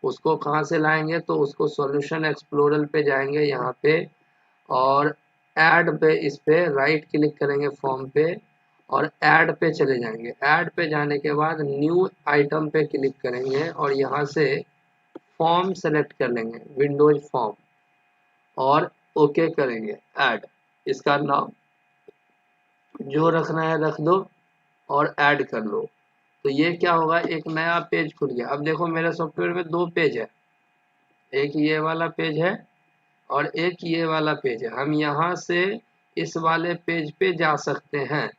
उसको कहाँ से लाएंगे, तो उसको सॉल्यूशन एक्सप्लोरर पे जाएंगे यहाँ पे, और ऐड पे इस पे राइट क्लिक करेंगे फॉर्म पे, और ऐड पे चले जाएंगे। ऐड पे जाने के बाद न्यू आइटम पे क्लिक करेंगे और यहाँ से फॉर्म सेलेक्ट कर लेंगे, विंडोज फॉर्म, और ओके करेंगे। ऐड, इसका नाम जो रखना है रख दो और ऐड कर लो। तो ये क्या होगा, एक नया पेज खुल गया। अब देखो मेरे सॉफ्टवेयर में 2 पेज है, एक ये वाला पेज है और एक ये वाला पेज है। हम यहाँ से इस वाले पेज पे जा सकते हैं,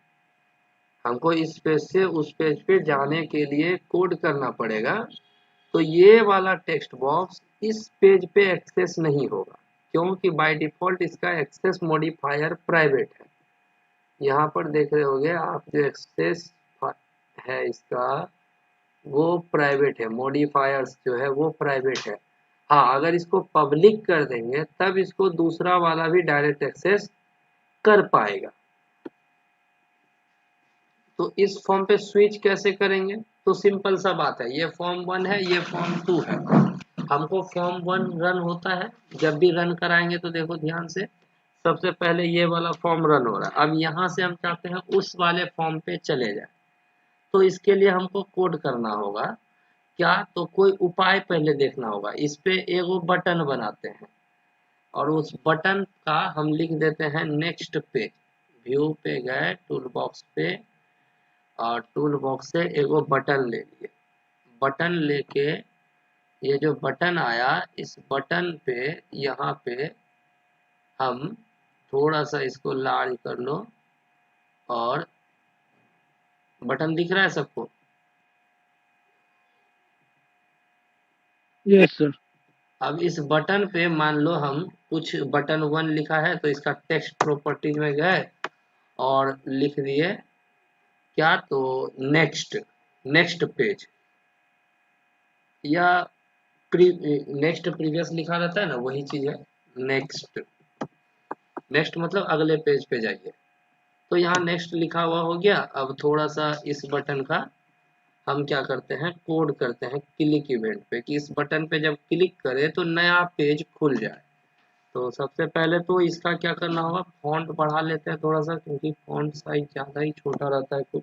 हमको इस पेज से उस पेज पे जाने के लिए कोड करना पड़ेगा। तो ये वाला टेक्स्ट बॉक्स इस पेज पे एक्सेस नहीं होगा, क्योंकि बाय डिफॉल्ट इसका एक्सेस मॉडिफायर प्राइवेट है। यहाँ पर देख रहे होगे आप, जो एक्सेस है इसका वो प्राइवेट है, मॉडिफायर्स जो है वो प्राइवेट है। हाँ, अगर इसको पब्लिक कर देंगे तब इसको दूसरा वाला भी डायरेक्ट एक्सेस कर पाएगा। तो इस फॉर्म पे स्विच कैसे करेंगे, तो सिंपल सा बात है, ये फॉर्म 1 है, ये फॉर्म 2 है। हमको फॉर्म 1 रन होता है, जब भी रन कराएंगे तो देखो ध्यान से, सबसे पहले ये वाला फॉर्म रन हो रहा है। अब यहाँ से हम चाहते हैं उस वाले फॉर्म पे चले जाए, तो इसके लिए हमको कोड करना होगा क्या, तो कोई उपाय पहले देखना होगा। इस पे एगो बटन बनाते हैं और उस बटन का हम लिख देते हैं नेक्स्ट पेज। व्यू पे गए, टूल बॉक्स पे, और टूल बॉक्स से एगो बटन ले लिए। बटन लेके ये जो बटन आया, इस बटन पे यहाँ पे हम थोड़ा सा इसको लाल कर लो, और बटन दिख रहा है सबको। Yes sir. अब इस बटन पे मान लो हम कुछ बटन 1 लिखा है तो इसका टेक्स्ट प्रॉपर्टीज में गए और लिख दिए क्या, तो नेक्स्ट, नेक्स्ट पेज, या नेक्स्ट प्रीवियस लिखा रहता है ना, वही चीज है नेक्स्ट। नेक्स्ट मतलब अगले पेज पे जाइए, तो यहाँ नेक्स्ट लिखा हुआ हो गया। अब थोड़ा सा इस बटन का हम क्या करते हैं, कोड करते हैं क्लिक इवेंट पे, कि इस बटन पे जब क्लिक करें तो नया पेज खुल जाए। तो सबसे पहले तो इसका क्या करना होगा, फॉन्ट बढ़ा लेते हैं थोड़ा सा, क्योंकि फॉन्ट साइज ज़्यादा ही छोटा रहता है कुछ।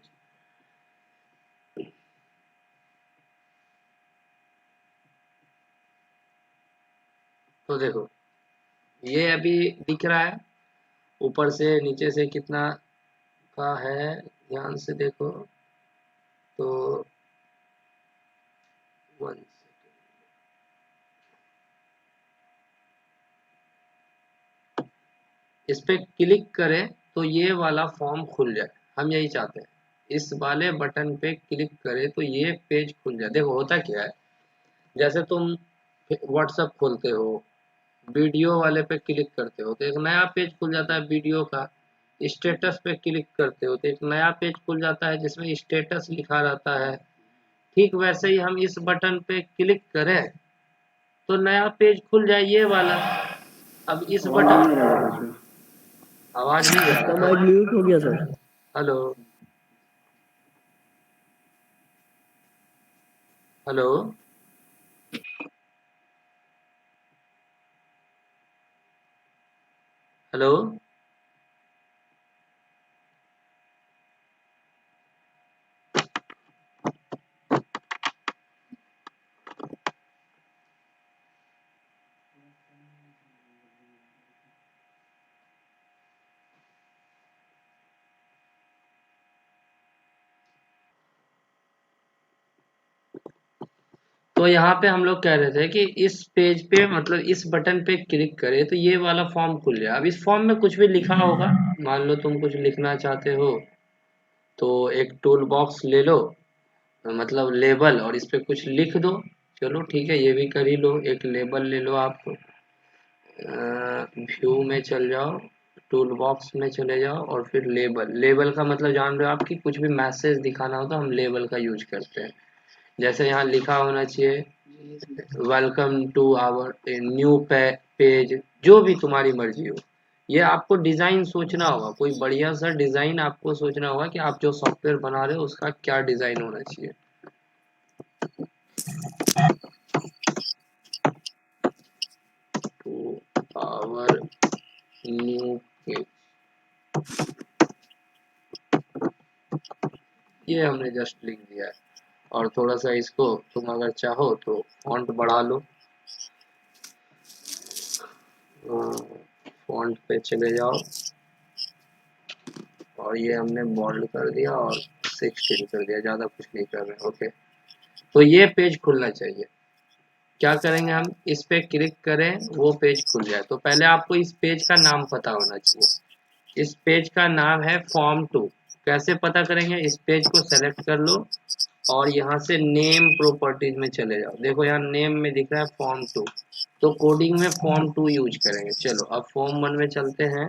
तो देखो ये अभी दिख रहा है, ऊपर से नीचे से कितना का है, ध्यान से देखो तो 1 इस पे क्लिक करें तो ये वाला फॉर्म खुल जाए, हम यही चाहते हैं। इस वाले बटन पे क्लिक करें तो ये पेज खुल जाए। देखो होता क्या है, जैसे तुम व्हाट्सएप खोलते हो, वीडियो वाले पे क्लिक करते हो तो एक नया पेज खुल जाता है वीडियो का। स्टेटस पे क्लिक करते हो तो एक नया पेज खुल जाता है जिसमें स्टेटस लिखा रहता है। ठीक वैसे ही हम इस बटन पे क्लिक करें तो नया पेज खुल जाए, ये वाला। अब इस आवाज बटन, नहीं आ रहा है सर। आवाज नहीं आ आपका रहा माइक है। म्यूट हो गया सर। Hello, hello, hello. तो यहाँ पे हम लोग कह रहे थे कि इस पेज पे मतलब इस बटन पे क्लिक करें तो ये वाला फॉर्म खुल जाए। अब इस फॉर्म में कुछ भी लिखा होगा, मान लो तुम कुछ लिखना चाहते हो तो एक टूल बॉक्स ले लो, मतलब लेबल, और इस पे कुछ लिख दो। चलो ठीक है, ये भी कर ही लो। एक लेबल ले लो आप, व्यू में चल जाओ, टूल बॉक्स में चले जाओ और फिर लेबल। लेबल का मतलब जान रहे हो आप कि कुछ भी मैसेज दिखाना हो तो हम लेबल का यूज करते हैं। जैसे यहाँ लिखा होना चाहिए welcome to our new page, जो भी तुम्हारी मर्जी हो। ये आपको डिजाइन सोचना होगा, कोई बढ़िया सा डिजाइन आपको सोचना होगा कि आप जो सॉफ्टवेयर बना रहे हो उसका क्या डिजाइन होना चाहिए। टू आवर न्यू पेज, ये हमने जस्ट लिख दिया है। और थोड़ा सा इसको तुम अगर चाहो तो फॉन्ट बढ़ा लो, फॉन्ट पे चले जाओ और ये हमने बोल्ड कर दिया और 16 कर दिया, ज़्यादा कुछ नहीं कर रहे। ओके, तो ये पेज खुलना चाहिए। क्या करेंगे हम, इस पे क्लिक करें वो पेज खुल जाए। तो पहले आपको इस पेज का नाम पता होना चाहिए। इस पेज का नाम है फॉर्म 2। कैसे पता करेंगे, इस पेज को सेलेक्ट कर लो और यहाँ से नेम प्रॉपर्टीज में चले जाओ। देखो यहाँ नेम में दिख रहा है फॉर्म 2, तो कोडिंग में फॉर्म 2 यूज करेंगे। चलो अब फॉर्म 1 में चलते हैं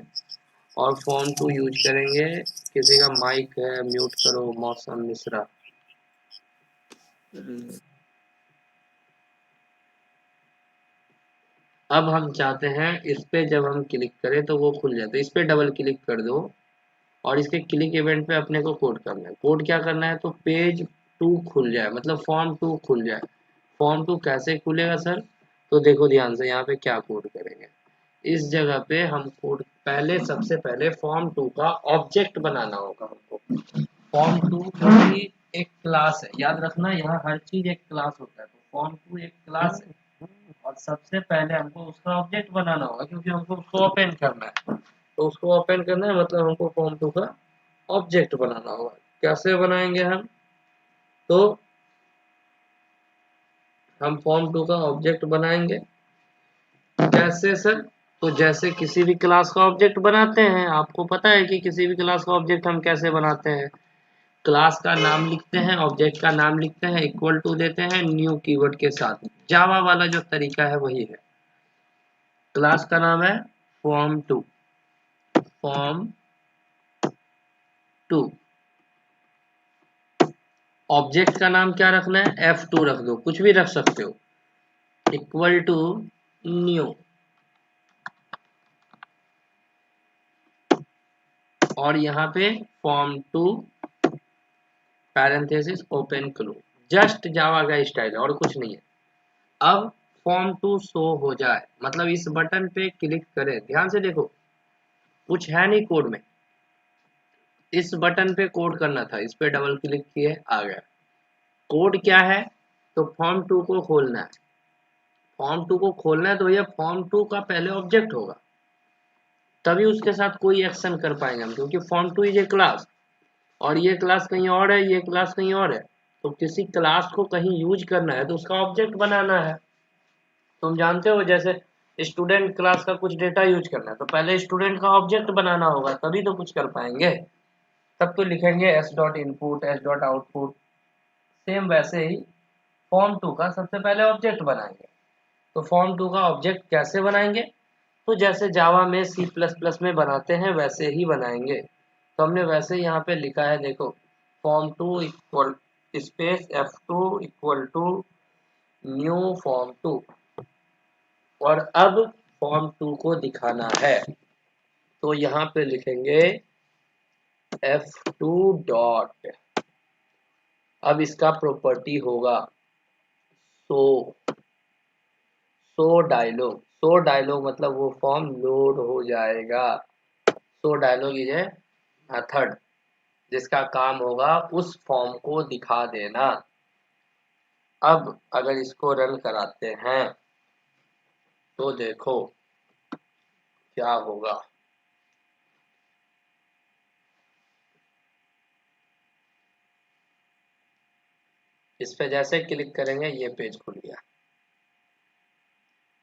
और फॉर्म 2 यूज करेंगे। किसी का माइक है, म्यूट करो, मौसम मिश्रा। अब हम चाहते हैं इस पे जब हम क्लिक करें तो वो खुल जाए, तो इस पे डबल क्लिक कर दो और इसके क्लिक इवेंट पे अपने को कोड करना है। कोड क्या करना है, तो पेज 2 खुल जाए, मतलब फॉर्म 2 खुल जाए। फॉर्म 2 कैसे खुलेगा सर, तो देखो ध्यान से यहाँ पे क्या कोड करेंगे। इस जगह पे हम कोड, पहले सबसे पहले फॉर्म 2 का ऑब्जेक्ट बनाना होगा हमको। फॉर्म 2 जो कि एक क्लास है, याद रखना यहाँ हर चीज एक क्लास होता है। तो फॉर्म 2 एक क्लास है और सबसे पहले हमको उसका ऑब्जेक्ट बनाना होगा, क्योंकि हमको उसको ओपन करना है। तो उसको ओपन करना है मतलब हमको फॉर्म 2 का ऑब्जेक्ट बनाना होगा। कैसे बनाएंगे तो हम फॉर्म 2 का ऑब्जेक्ट बनाएंगे कैसे सर, तो जैसे किसी भी क्लास का ऑब्जेक्ट बनाते हैं, आपको पता है कि किसी भी क्लास का ऑब्जेक्ट हम कैसे बनाते हैं। क्लास का नाम लिखते हैं, ऑब्जेक्ट का नाम लिखते हैं, इक्वल टू देते हैं न्यू कीवर्ड के साथ। जावा वाला जो तरीका है वही है। क्लास का नाम है फॉर्म 2, फॉर्म 2। ऑब्जेक्ट का नाम क्या रखना है, F2 रख दो, कुछ भी रख सकते हो, इक्वल टू न्यू, और यहाँ पे form 2 parenthesis open close. Just Java का स्टाइल है और कुछ नहीं है। अब फॉर्म 2 शो हो जाए, मतलब इस बटन पे क्लिक करें, ध्यान से देखो कुछ है नहीं कोड में। इस बटन पे कोड करना था, इस पे डबल क्लिक किए, आ गया। कोड क्या है, तो फॉर्म 2 को खोलना है। फॉर्म 2 को खोलना है तो भैया फॉर्म 2 का पहले ऑब्जेक्ट होगा, तभी उसके साथ कोई एक्शन कर पाएंगे हम, क्योंकि फॉर्म 2 इज ए क्लास और ये क्लास कहीं और है, ये क्लास कहीं और है। तो किसी क्लास को कहीं यूज करना है तो उसका ऑब्जेक्ट बनाना है। तुम जानते हो जैसे स्टूडेंट क्लास का कुछ डेटा यूज करना है तो पहले स्टूडेंट का ऑब्जेक्ट बनाना होगा, तभी तो कुछ कर पाएंगे। तब तो लिखेंगे S dot input, S dot output. Same वैसे ही फॉर्म 2 का सबसे पहले ऑब्जेक्ट बनाएंगे। तो फॉर्म 2 का ऑब्जेक्ट कैसे बनाएंगे, तो जैसे जावा में सी प्लस प्लस में बनाते हैं वैसे ही बनाएंगे। तो हमने वैसे ही यहाँ पे लिखा है, देखो form 2 equal space F2 equal to new form 2, और अब फॉर्म 2 को दिखाना है तो यहाँ पे लिखेंगे F2 डॉट, अब इसका प्रॉपर्टी होगा show, show dialog. Show dialog मतलब वो फॉर्म लोड हो जाएगा। Show dialog is a method जिसका काम होगा उस फॉर्म को दिखा देना। अब अगर इसको रन कराते हैं तो देखो क्या होगा। इस पे जैसे क्लिक करेंगे ये पेज खुल गया।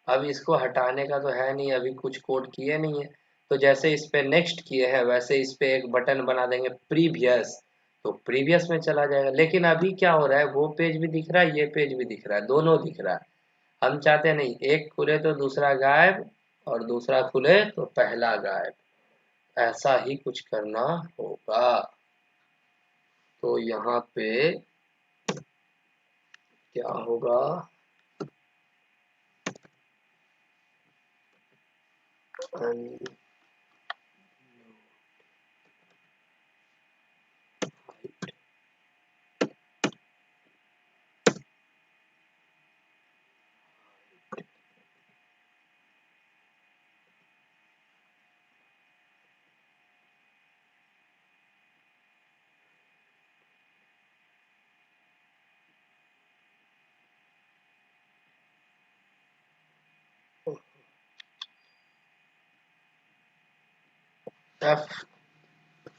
अब इसको हटाने का तो है नहीं, अभी कुछ कोड किए नहीं है, तो जैसे इस पे नेक्स्ट किए हैं वैसे इस पे एक बटन बना देंगे प्रीवियस, तो प्रीवियस में चला जाएगा। लेकिन अभी क्या हो रहा है, वो पेज भी दिख रहा है, ये पेज भी दिख रहा है, दोनों दिख रहा है। हम चाहते नहीं एक खुले तो दूसरा गायब और दूसरा खुले तो पहला गायब, ऐसा ही कुछ करना होगा। तो यहाँ पे क्या होगा,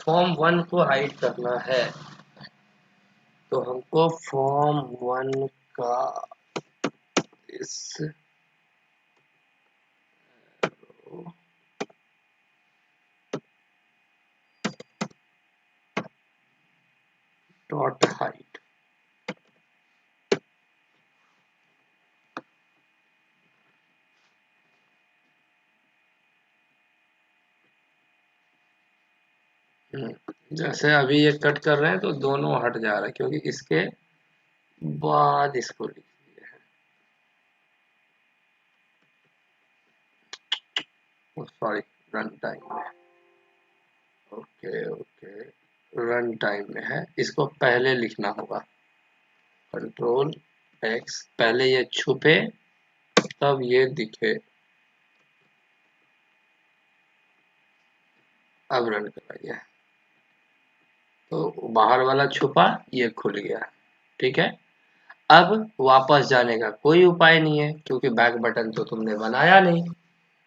फॉर्म 1 को हाइड करना है, तो हमको फॉर्म 1 का इस डॉट हाइड, जैसे अभी ये कट कर रहे हैं तो दोनों हट जा रहा है, क्योंकि इसके बाद इसको लिख दिया है, सॉरी, रन टाइम में। ओके ओके, रन टाइम में है, इसको पहले लिखना होगा, कंट्रोल एक्स, पहले ये छुपे तब ये दिखे। अब रन कराइए, तो बाहर वाला छुपा, ये खुल गया, ठीक है। अब वापस जाने का कोई उपाय नहीं है, क्योंकि बैक बटन तो तुमने बनाया नहीं।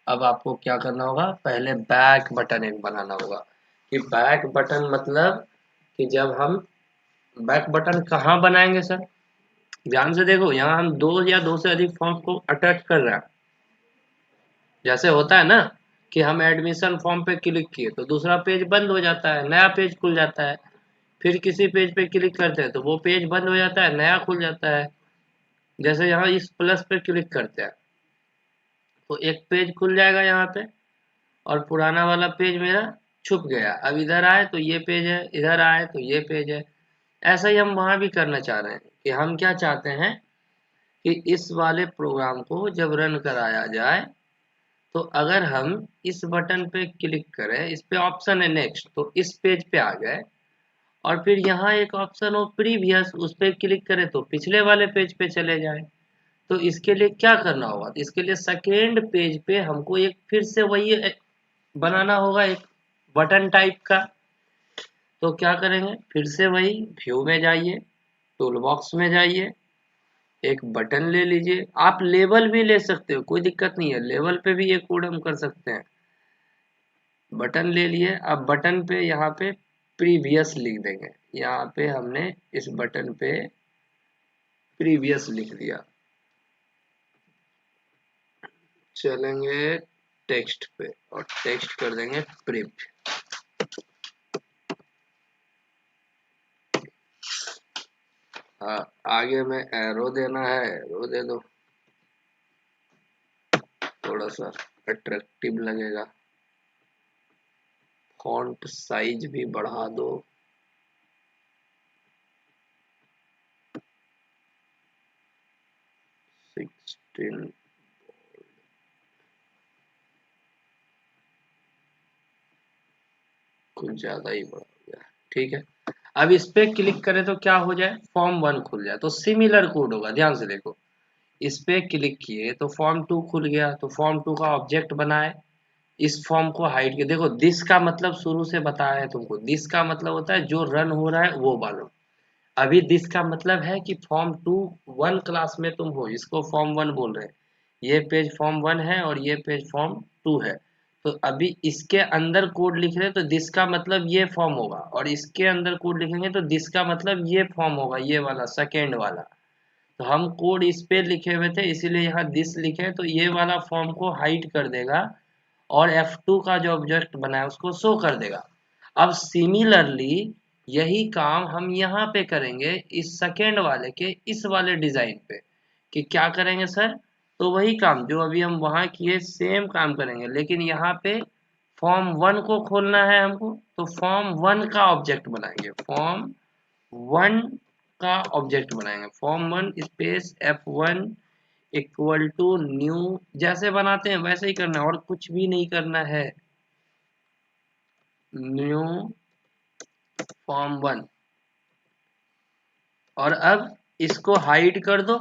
अब आपको क्या करना होगा, पहले बैक बटन एक बनाना होगा। कि बैक बटन मतलब कि जब हम बैक बटन कहाँ बनाएंगे सर, ध्यान से देखो, यहाँ हम दो या दो से अधिक फॉर्म को अटैच कर रहे हैं। जैसे होता है ना कि हम एडमिशन फॉर्म पे क्लिक किए तो दूसरा पेज बंद हो जाता है, नया पेज खुल जाता है। फिर किसी पेज पे क्लिक करते हैं तो वो पेज बंद हो जाता है, नया खुल जाता है। जैसे यहाँ इस प्लस पे क्लिक करते हैं तो एक पेज खुल जाएगा यहाँ पे, और पुराना वाला पेज मेरा छुप गया। अब इधर आए तो ये पेज है, इधर आए तो ये पेज है। ऐसा ही हम वहां भी करना चाह रहे हैं, कि हम क्या चाहते हैं कि इस वाले प्रोग्राम को जब रन कराया जाए तो अगर हम इस बटन पे क्लिक करें, इस पे ऑप्शन है नेक्स्ट, तो इस पेज पे आ गए, और फिर यहाँ एक ऑप्शन हो प्रीवियस, उस पे क्लिक करें तो पिछले वाले पेज पे चले जाए। तो इसके लिए क्या करना होगा, तो इसके लिए सेकेंड पेज पे हमको एक फिर से वही बनाना होगा, एक बटन टाइप का। तो क्या करेंगे, फिर से वही व्यू में जाइए, टूल बॉक्स में जाइए, एक बटन ले लीजिए। आप लेबल भी ले सकते हो, कोई दिक्कत नहीं है, लेवल पे भी ये कोड हम कर सकते हैं। बटन ले लिए, अब बटन पे यहाँ पे प्रीवियस लिख देंगे। यहाँ पे हमने इस बटन पे प्रीवियस लिख दिया। चलेंगे टेक्स्ट पे और टेक्स्ट कर देंगे प्रिप। हाँ, आगे में एरो देना है, एरो दे दो, थोड़ा सा अट्रैक्टिव लगेगा। फॉन्ट साइज भी बढ़ा दो, सिक्सटीन, कुछ ज्यादा ही बढ़ा गया, ठीक है। अब इस पे क्लिक करें तो क्या हो जाए, फॉर्म 1 खुल जाए। तो सिमिलर कोड होगा, ध्यान से देखो, इस पे क्लिक किए तो फॉर्म 2 खुल गया, तो फॉर्म 2 का ऑब्जेक्ट बनाए, इस फॉर्म को हाइड किया। देखो दिस का मतलब शुरू से बताया है तुमको, दिस का मतलब होता है जो रन हो रहा है वो मालूम। अभी दिस का मतलब है कि फॉर्म 2 1 क्लास में तुम हो, इसको फॉर्म 1 बोल रहे हैं। ये पेज फॉर्म 1 है और ये पेज फॉर्म 2 है। तो अभी इसके अंदर कोड लिख रहे हैं तो दिस का मतलब ये फॉर्म होगा, और इसके अंदर कोड लिखेंगे तो दिस का मतलब ये फॉर्म होगा, ये वाला सेकेंड वाला। तो हम कोड इस पे लिखे हुए थे इसीलिए यहाँ दिस लिखे, तो ये वाला फॉर्म को हाइड कर देगा और F2 का जो ऑब्जेक्ट बना है उसको शो कर देगा। अब सिमिलरली यही काम हम यहाँ पे करेंगे इस सेकेंड वाले के इस वाले डिजाइन पे, कि क्या करेंगे सर, तो वही काम जो अभी हम वहां किए सेम काम करेंगे, लेकिन यहाँ पे फॉर्म 1 को खोलना है हमको, तो फॉर्म 1 का ऑब्जेक्ट बनाएंगे, फॉर्म 1 का ऑब्जेक्ट बनाएंगे, form 1 space F1 equal to new, जैसे बनाते हैं वैसे ही करना है और कुछ भी नहीं करना है, न्यू फॉर्म 1। और अब इसको हाइड कर दो,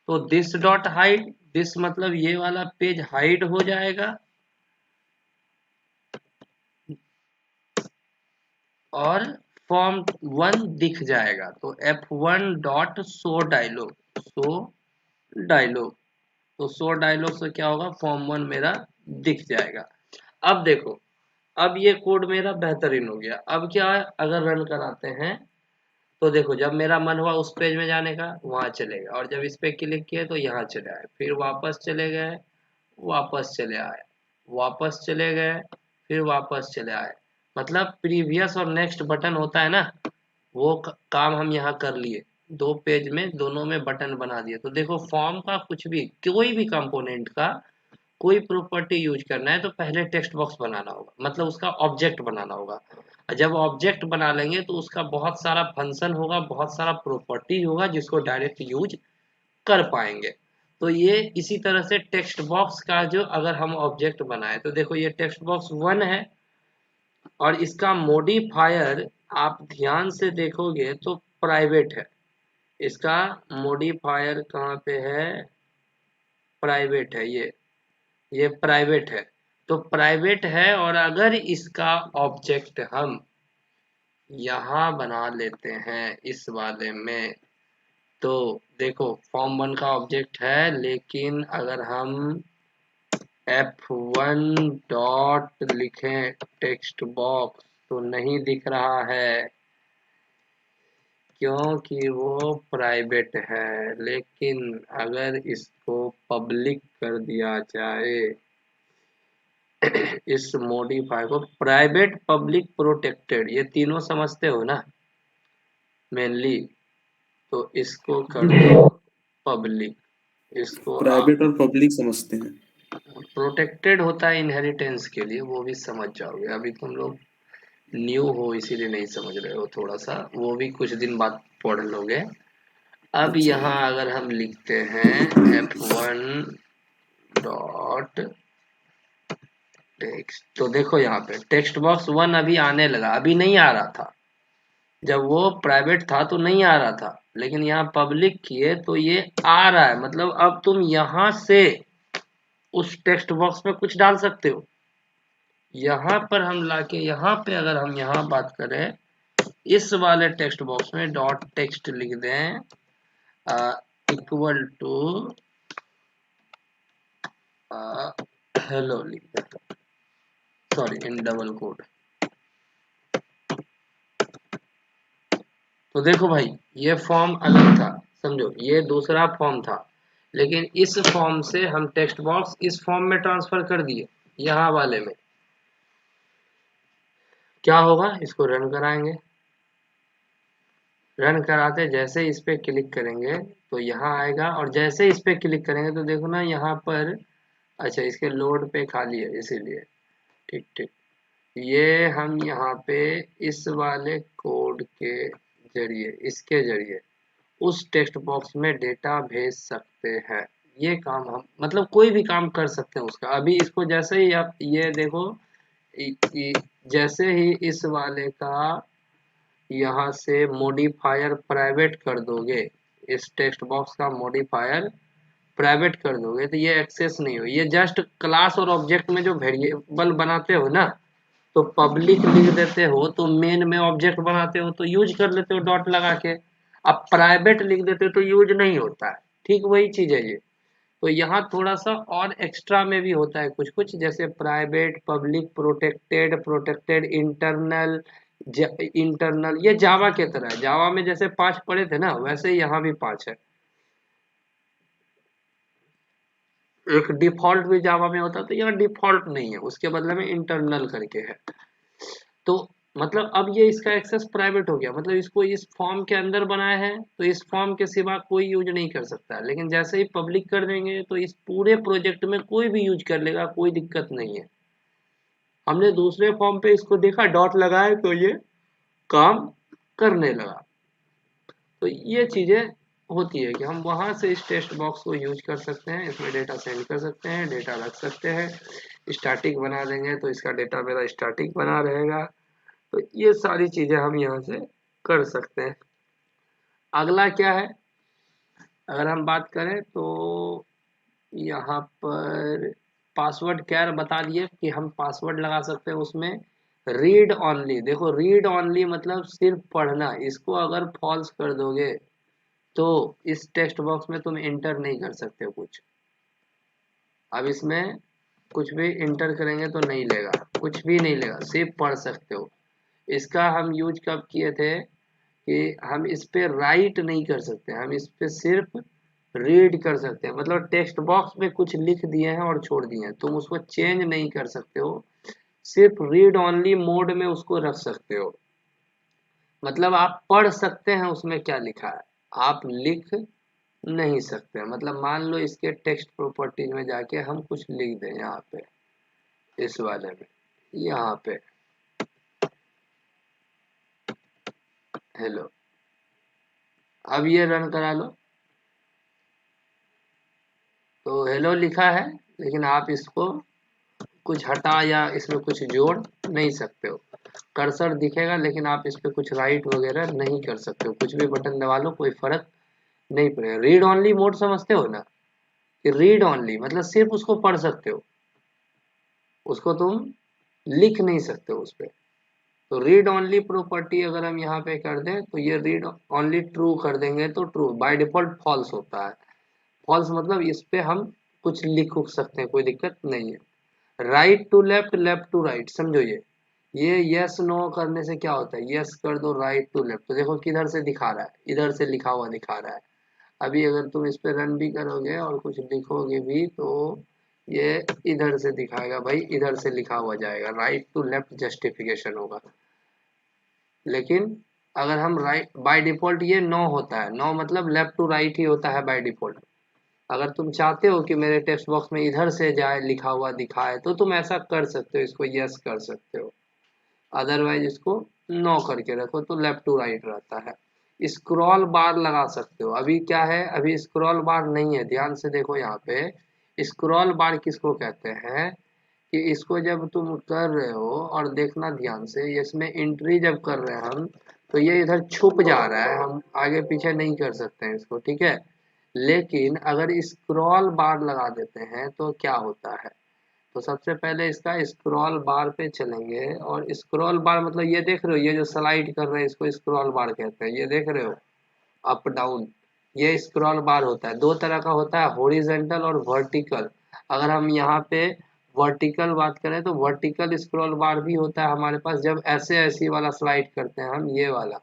तो दिस डॉट हाइड, दिस मतलब ये वाला पेज हाइड हो जाएगा और फॉर्म 1 दिख जाएगा। तो F1 dot show dialog, show dialog, तो शो डायलॉग से क्या होगा, फॉर्म 1 मेरा दिख जाएगा। अब देखो, अब ये कोड मेरा बेहतरीन हो गया। अब क्या है, अगर रन कराते हैं तो देखो जब मेरा मन हुआ उस पेज में जाने का वहां चले गए, और जब इस पे क्लिक किए तो यहाँ चले आए, फिर वापस चले गए, वापस चले आए, वापस चले गए, फिर वापस चले आए। मतलब प्रीवियस और नेक्स्ट बटन होता है ना, वो काम हम यहाँ कर लिए, दो पेज में दोनों में बटन बना दिए। तो देखो फॉर्म का कुछ भी, कोई भी कंपोनेंट का कोई प्रॉपर्टी यूज करना है तो पहले टेक्स्ट बॉक्स बनाना होगा, मतलब उसका ऑब्जेक्ट बनाना होगा। जब ऑब्जेक्ट बना लेंगे तो उसका बहुत सारा फंक्शन होगा, बहुत सारा प्रॉपर्टी होगा जिसको डायरेक्ट यूज कर पाएंगे। तो ये इसी तरह से टेक्स्ट बॉक्स का जो अगर हम ऑब्जेक्ट बनाए, तो देखो ये टेक्स्ट बॉक्स 1 है और इसका मॉडिफायर आप ध्यान से देखोगे तो प्राइवेट है। इसका मॉडिफायर कहाँ पे है, प्राइवेट है, ये प्राइवेट है। तो प्राइवेट है, और अगर इसका ऑब्जेक्ट हम यहाँ बना लेते हैं इस वाले में, तो देखो फॉर्म 1 का ऑब्जेक्ट है, लेकिन अगर हम F1 डॉट लिखें टेक्स्ट बॉक्स तो नहीं दिख रहा है, क्योंकि वो प्राइवेट है। लेकिन अगर इसको पब्लिक कर दिया जाए, इस मॉडिफायर को प्राइवेट, पब्लिक, प्रोटेक्टेड, ये तीनों समझते हो ना मेनली, तो इसको कर दो पब्लिक, इसको आप प्राइवेट और पब्लिक समझते हैं। प्रोटेक्टेड होता है इनहेरिटेंस के लिए, वो भी समझ जाओगे, अभी तुम लोग न्यू हो इसीलिए नहीं समझ रहे हो थोड़ा सा, वो भी कुछ दिन बाद पढ़ लोगे। अब अच्छा यहाँ अगर हम लिखते हैं F1 डॉट टेक्स्ट, तो देखो यहाँ पे टेक्स्ट बॉक्स 1 अभी आने लगा, अभी नहीं आ रहा था, जब वो प्राइवेट था तो नहीं आ रहा था, लेकिन यहाँ पब्लिक किए तो ये आ रहा है। मतलब अब तुम यहाँ से उस टेक्स्ट बॉक्स में कुछ डाल सकते हो। यहाँ पर हम लाके यहाँ पे अगर हम यहाँ बात करें इस वाले टेक्स्ट बॉक्स में डॉट टेक्स्ट लिख दें इक्वल टू हेलो लिख दें, सॉरी इन डबल कोड। तो देखो भाई ये फॉर्म अलग था, समझो ये दूसरा फॉर्म था, लेकिन इस फॉर्म से हम टेक्स्ट बॉक्स इस फॉर्म में ट्रांसफर कर दिए यहाँ वाले में। क्या होगा, इसको रन कराएंगे, रन कराते जैसे इस पे क्लिक करेंगे तो यहाँ आएगा, और जैसे इस पे क्लिक करेंगे तो देखो ना यहाँ पर, अच्छा इसके लोड पे खाली है इसीलिए, ठीक ठीक, ये हम यहाँ पे इस वाले कोड के जरिए, इसके जरिए उस टेक्स्ट बॉक्स में डेटा भेज सकते हैं। ये काम हम मतलब कोई भी काम कर सकते हैं उसका। अभी इसको जैसे ही आप ये देखो, जैसे ही इस वाले का यहाँ से मॉडिफायर प्राइवेट कर दोगे, इस टेक्स्ट बॉक्स का मॉडिफायर प्राइवेट कर दोगे तो ये एक्सेस नहीं हो, ये जस्ट क्लास और ऑब्जेक्ट में जो वेरिएबल बनाते हो ना, तो पब्लिक लिख देते हो, तो मेन में ऑब्जेक्ट बनाते हो तो यूज कर लेते हो डॉट लगा के। अब प्राइवेट लिख देते हो तो यूज नहीं होता है, ठीक वही चीज है ये। तो यहाँ थोड़ा सा और एक्स्ट्रा में भी होता है कुछ कुछ, जैसे private, public, protected, protected internal, internal, ये जावा के तरह है। जावा में जैसे 5 पढ़े थे ना, वैसे ही यहाँ भी 5 है। एक डिफॉल्ट भी जावा में होता, तो यहाँ डिफॉल्ट नहीं है, उसके बदले में इंटरनल करके है। तो मतलब अब ये इसका एक्सेस प्राइवेट हो गया, मतलब इसको इस फॉर्म के अंदर बनाया है तो इस फॉर्म के सिवा कोई यूज नहीं कर सकता है। लेकिन जैसे ही पब्लिक कर देंगे तो इस पूरे प्रोजेक्ट में कोई भी यूज कर लेगा, कोई दिक्कत नहीं है। हमने दूसरे फॉर्म पे इसको देखा, डॉट लगाए तो ये काम करने लगा। तो ये चीजें होती है कि हम वहां से इस टेक्स्ट बॉक्स को यूज कर सकते हैं, इसमें डेटा सेंड कर सकते हैं, डेटा रख सकते हैं। स्टैटिक बना देंगे तो इसका डेटा मेरा स्टैटिक बना रहेगा। तो ये सारी चीजें हम यहाँ से कर सकते हैं। अगला क्या है, अगर हम बात करें तो यहाँ पर पासवर्ड कैर बता दिए कि हम पासवर्ड लगा सकते हैं उसमें। रीड ऑनली, देखो रीड ऑनली मतलब सिर्फ पढ़ना, इसको अगर फॉल्स कर दोगे तो इस टेक्स्ट बॉक्स में तुम एंटर नहीं कर सकते हो कुछ। अब इसमें कुछ भी इंटर करेंगे तो नहीं लेगा, कुछ भी नहीं लेगा, सिर्फ पढ़ सकते हो। इसका हम यूज कब किए थे कि हम इस पे राइट नहीं कर सकते, हम इस पे सिर्फ रीड कर सकते हैं। मतलब टेक्स्ट बॉक्स में कुछ लिख दिए हैं और छोड़ दिए हैं, तुम उसको चेंज नहीं कर सकते हो, सिर्फ रीड ओनली मोड में उसको रख सकते हो। मतलब आप पढ़ सकते हैं उसमें क्या लिखा है, आप लिख नहीं सकते। मतलब मान लो इसके टेक्स्ट प्रॉपर्टीज में जाके हम कुछ लिख दें यहाँ पे, इस वाले में, यहाँ पे हेलो, अब ये रन करा लो तो हेलो लिखा है, लेकिन आप इसको कुछ हटा या इसमें कुछ जोड़ नहीं सकते हो। कर्सर दिखेगा लेकिन आप इस पे कुछ राइट वगैरह नहीं कर सकते हो, कुछ भी बटन दबा लो कोई फर्क नहीं पड़ेगा। रीड ओनली मोड समझते हो ना, कि रीड ओनली मतलब सिर्फ उसको पढ़ सकते हो, उसको तुम लिख नहीं सकते हो उस पे। तो रीड ओनली प्रॉपर्टी अगर हम यहाँ पे कर दें तो ये रीड ओनली ट्रू कर देंगे तो ट्रू, बाय डिफॉल्ट फॉल्स होता है। फॉल्स मतलब इस पे हम कुछ लिख उख सकते हैं, कोई दिक्कत नहीं है। Right to left, left to right, समझो ये यस नो करने से क्या होता है, यस कर दो राइट टू लेफ्ट, तो देखो किधर से दिखा रहा है, इधर से लिखा हुआ दिखा रहा है। अभी अगर तुम इस पे रन भी करोगे और कुछ लिखोगे भी तो ये इधर से दिखाएगा भाई, इधर से लिखा हुआ जाएगा, राइट टू लेफ्ट जस्टिफिकेशन होगा। लेकिन अगर हम राइट, बाय डिफॉल्ट ये नो होता है, नो मतलब लेफ्ट टू राइट ही होता है बाय डिफॉल्ट। अगर तुम चाहते हो कि मेरे टेक्स्ट बॉक्स में इधर से जाए लिखा हुआ दिखाए तो तुम ऐसा कर सकते हो, इसको यस कर सकते हो। अदरवाइज इसको नो करके रखो तो लेफ्ट टू राइट रहता है। स्क्रॉल बार लगा सकते हो, अभी क्या है, अभी स्क्रॉल बार नहीं है, ध्यान से देखो यहाँ पे। स्क्रॉल बार किसको कहते हैं कि इसको जब तुम कर रहे हो और देखना ध्यान से, इसमें एंट्री जब कर रहे हैं हम तो ये इधर छुप जा रहा है, हम आगे पीछे नहीं कर सकते हैं इसको, ठीक है। लेकिन अगर स्क्रॉल बार लगा देते हैं तो क्या होता है, तो सबसे पहले इसका स्क्रॉल बार पे चलेंगे। और स्क्रॉल बार मतलब ये देख रहे हो, ये जो स्लाइड कर रहे हैं इसको स्क्रॉल बार कहते हैं, ये देख रहे हो अप डाउन, ये स्क्रॉल बार होता है। दो तरह का होता है, हॉरिजॉन्टल और वर्टिकल। अगर हम यहाँ पे वर्टिकल बात करें तो वर्टिकल स्क्रॉल बार भी होता है हमारे पास, जब ऐसे ऐसी वाला स्लाइड करते हैं हम, ये वाला।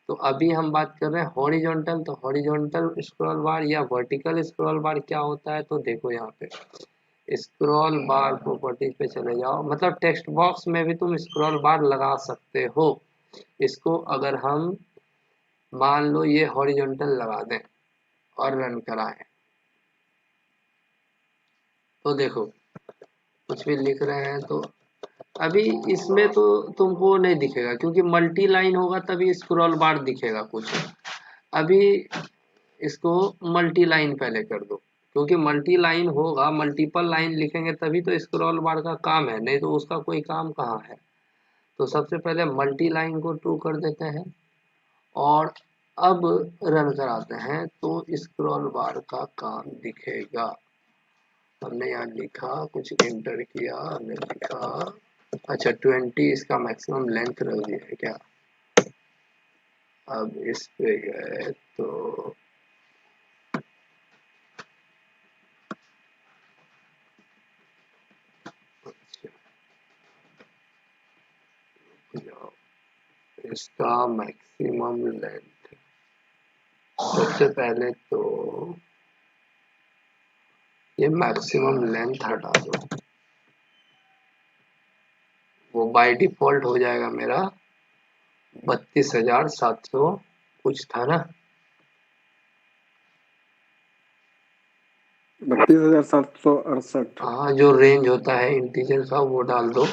तो अभी हम बात कर रहे हैं हॉरिजॉन्टल, तो हॉरिजॉन्टल स्क्रॉल बार या वर्टिकल स्क्रॉल बार क्या होता है, तो देखो यहाँ पे स्क्रॉल बार प्रॉपर्टीज पे चले जाओ, मतलब टेक्स्ट बॉक्स में भी तुम स्क्रॉल बार लगा सकते हो। इसको अगर हम मान लो ये हॉरिजॉन्टल लगा दें और रन कराएं तो देखो कुछ भी लिख रहे हैं तो अभी इसमें तो तुमको नहीं दिखेगा, क्योंकि मल्टी लाइन होगा तभी स्क्रॉल बार दिखेगा कुछ। अभी इसको मल्टी लाइन पहले कर दो, क्योंकि मल्टी लाइन होगा, मल्टीपल लाइन लिखेंगे तभी तो स्क्रॉल बार का काम है, नहीं तो उसका कोई काम कहाँ है। तो सबसे पहले मल्टी लाइन को ट्रू कर देते हैं और अब रन कराते हैं तो स्क्रॉल बार का काम दिखेगा। हमने यहाँ लिखा, कुछ एंटर किया, हमने लिखा, अच्छा 20 इसका मैक्सिमम लेंथ रख दिया है क्या। अब इस पे गए तो इसका मैक्सिमम लेंथ, सबसे पहले तो ये मैक्सिमम लेंथ हटा दो, वो बाय डिफॉल्ट हो जाएगा मेरा 32,700 कुछ था ना। 32,768। हाँ, जो रेंज होता है इंटीजर का वो डाल दो,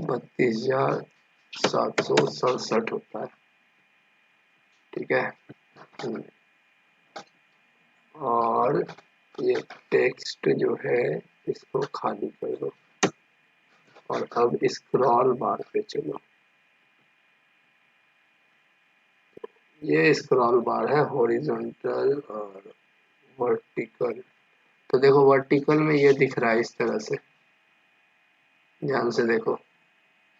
32,767 होता है, ठीक है। और ये टेक्स्ट जो है इसको खाली कर दो, और अब स्क्रॉल बार पे चलो। ये स्क्रॉल बार है हॉरिजॉन्टल और वर्टिकल। तो देखो वर्टिकल में ये दिख रहा है इस तरह से, ध्यान से देखो,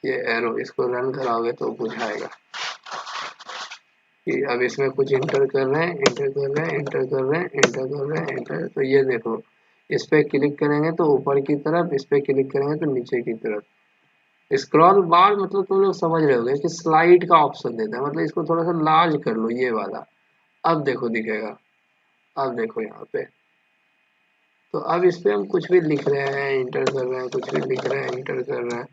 ये एरो, इसको रन कराओगे तो बुझाएगा कि अब इसमें कुछ इंटर कर रहे हैं, इंटर कर रहे हैं, इंटर कर रहे हैं, इंटर कर रहे हैं, इंटर। तो ये देखो, इस पे क्लिक करेंगे तो ऊपर की तरफ, इस पे क्लिक करेंगे तो नीचे की तरफ। स्क्रॉल बार मतलब तुम लोग समझ रहे होगे कि स्लाइड का ऑप्शन देता है, मतलब इसको थोड़ा सा लार्ज कर लो ये वाला। अब देखो दिखेगा, अब देखो यहाँ पे। तो अब इस पे हम कुछ भी लिख रहे हैं, इंटर कर रहे हैं, कुछ भी लिख रहे हैं, इंटर कर रहे हैं।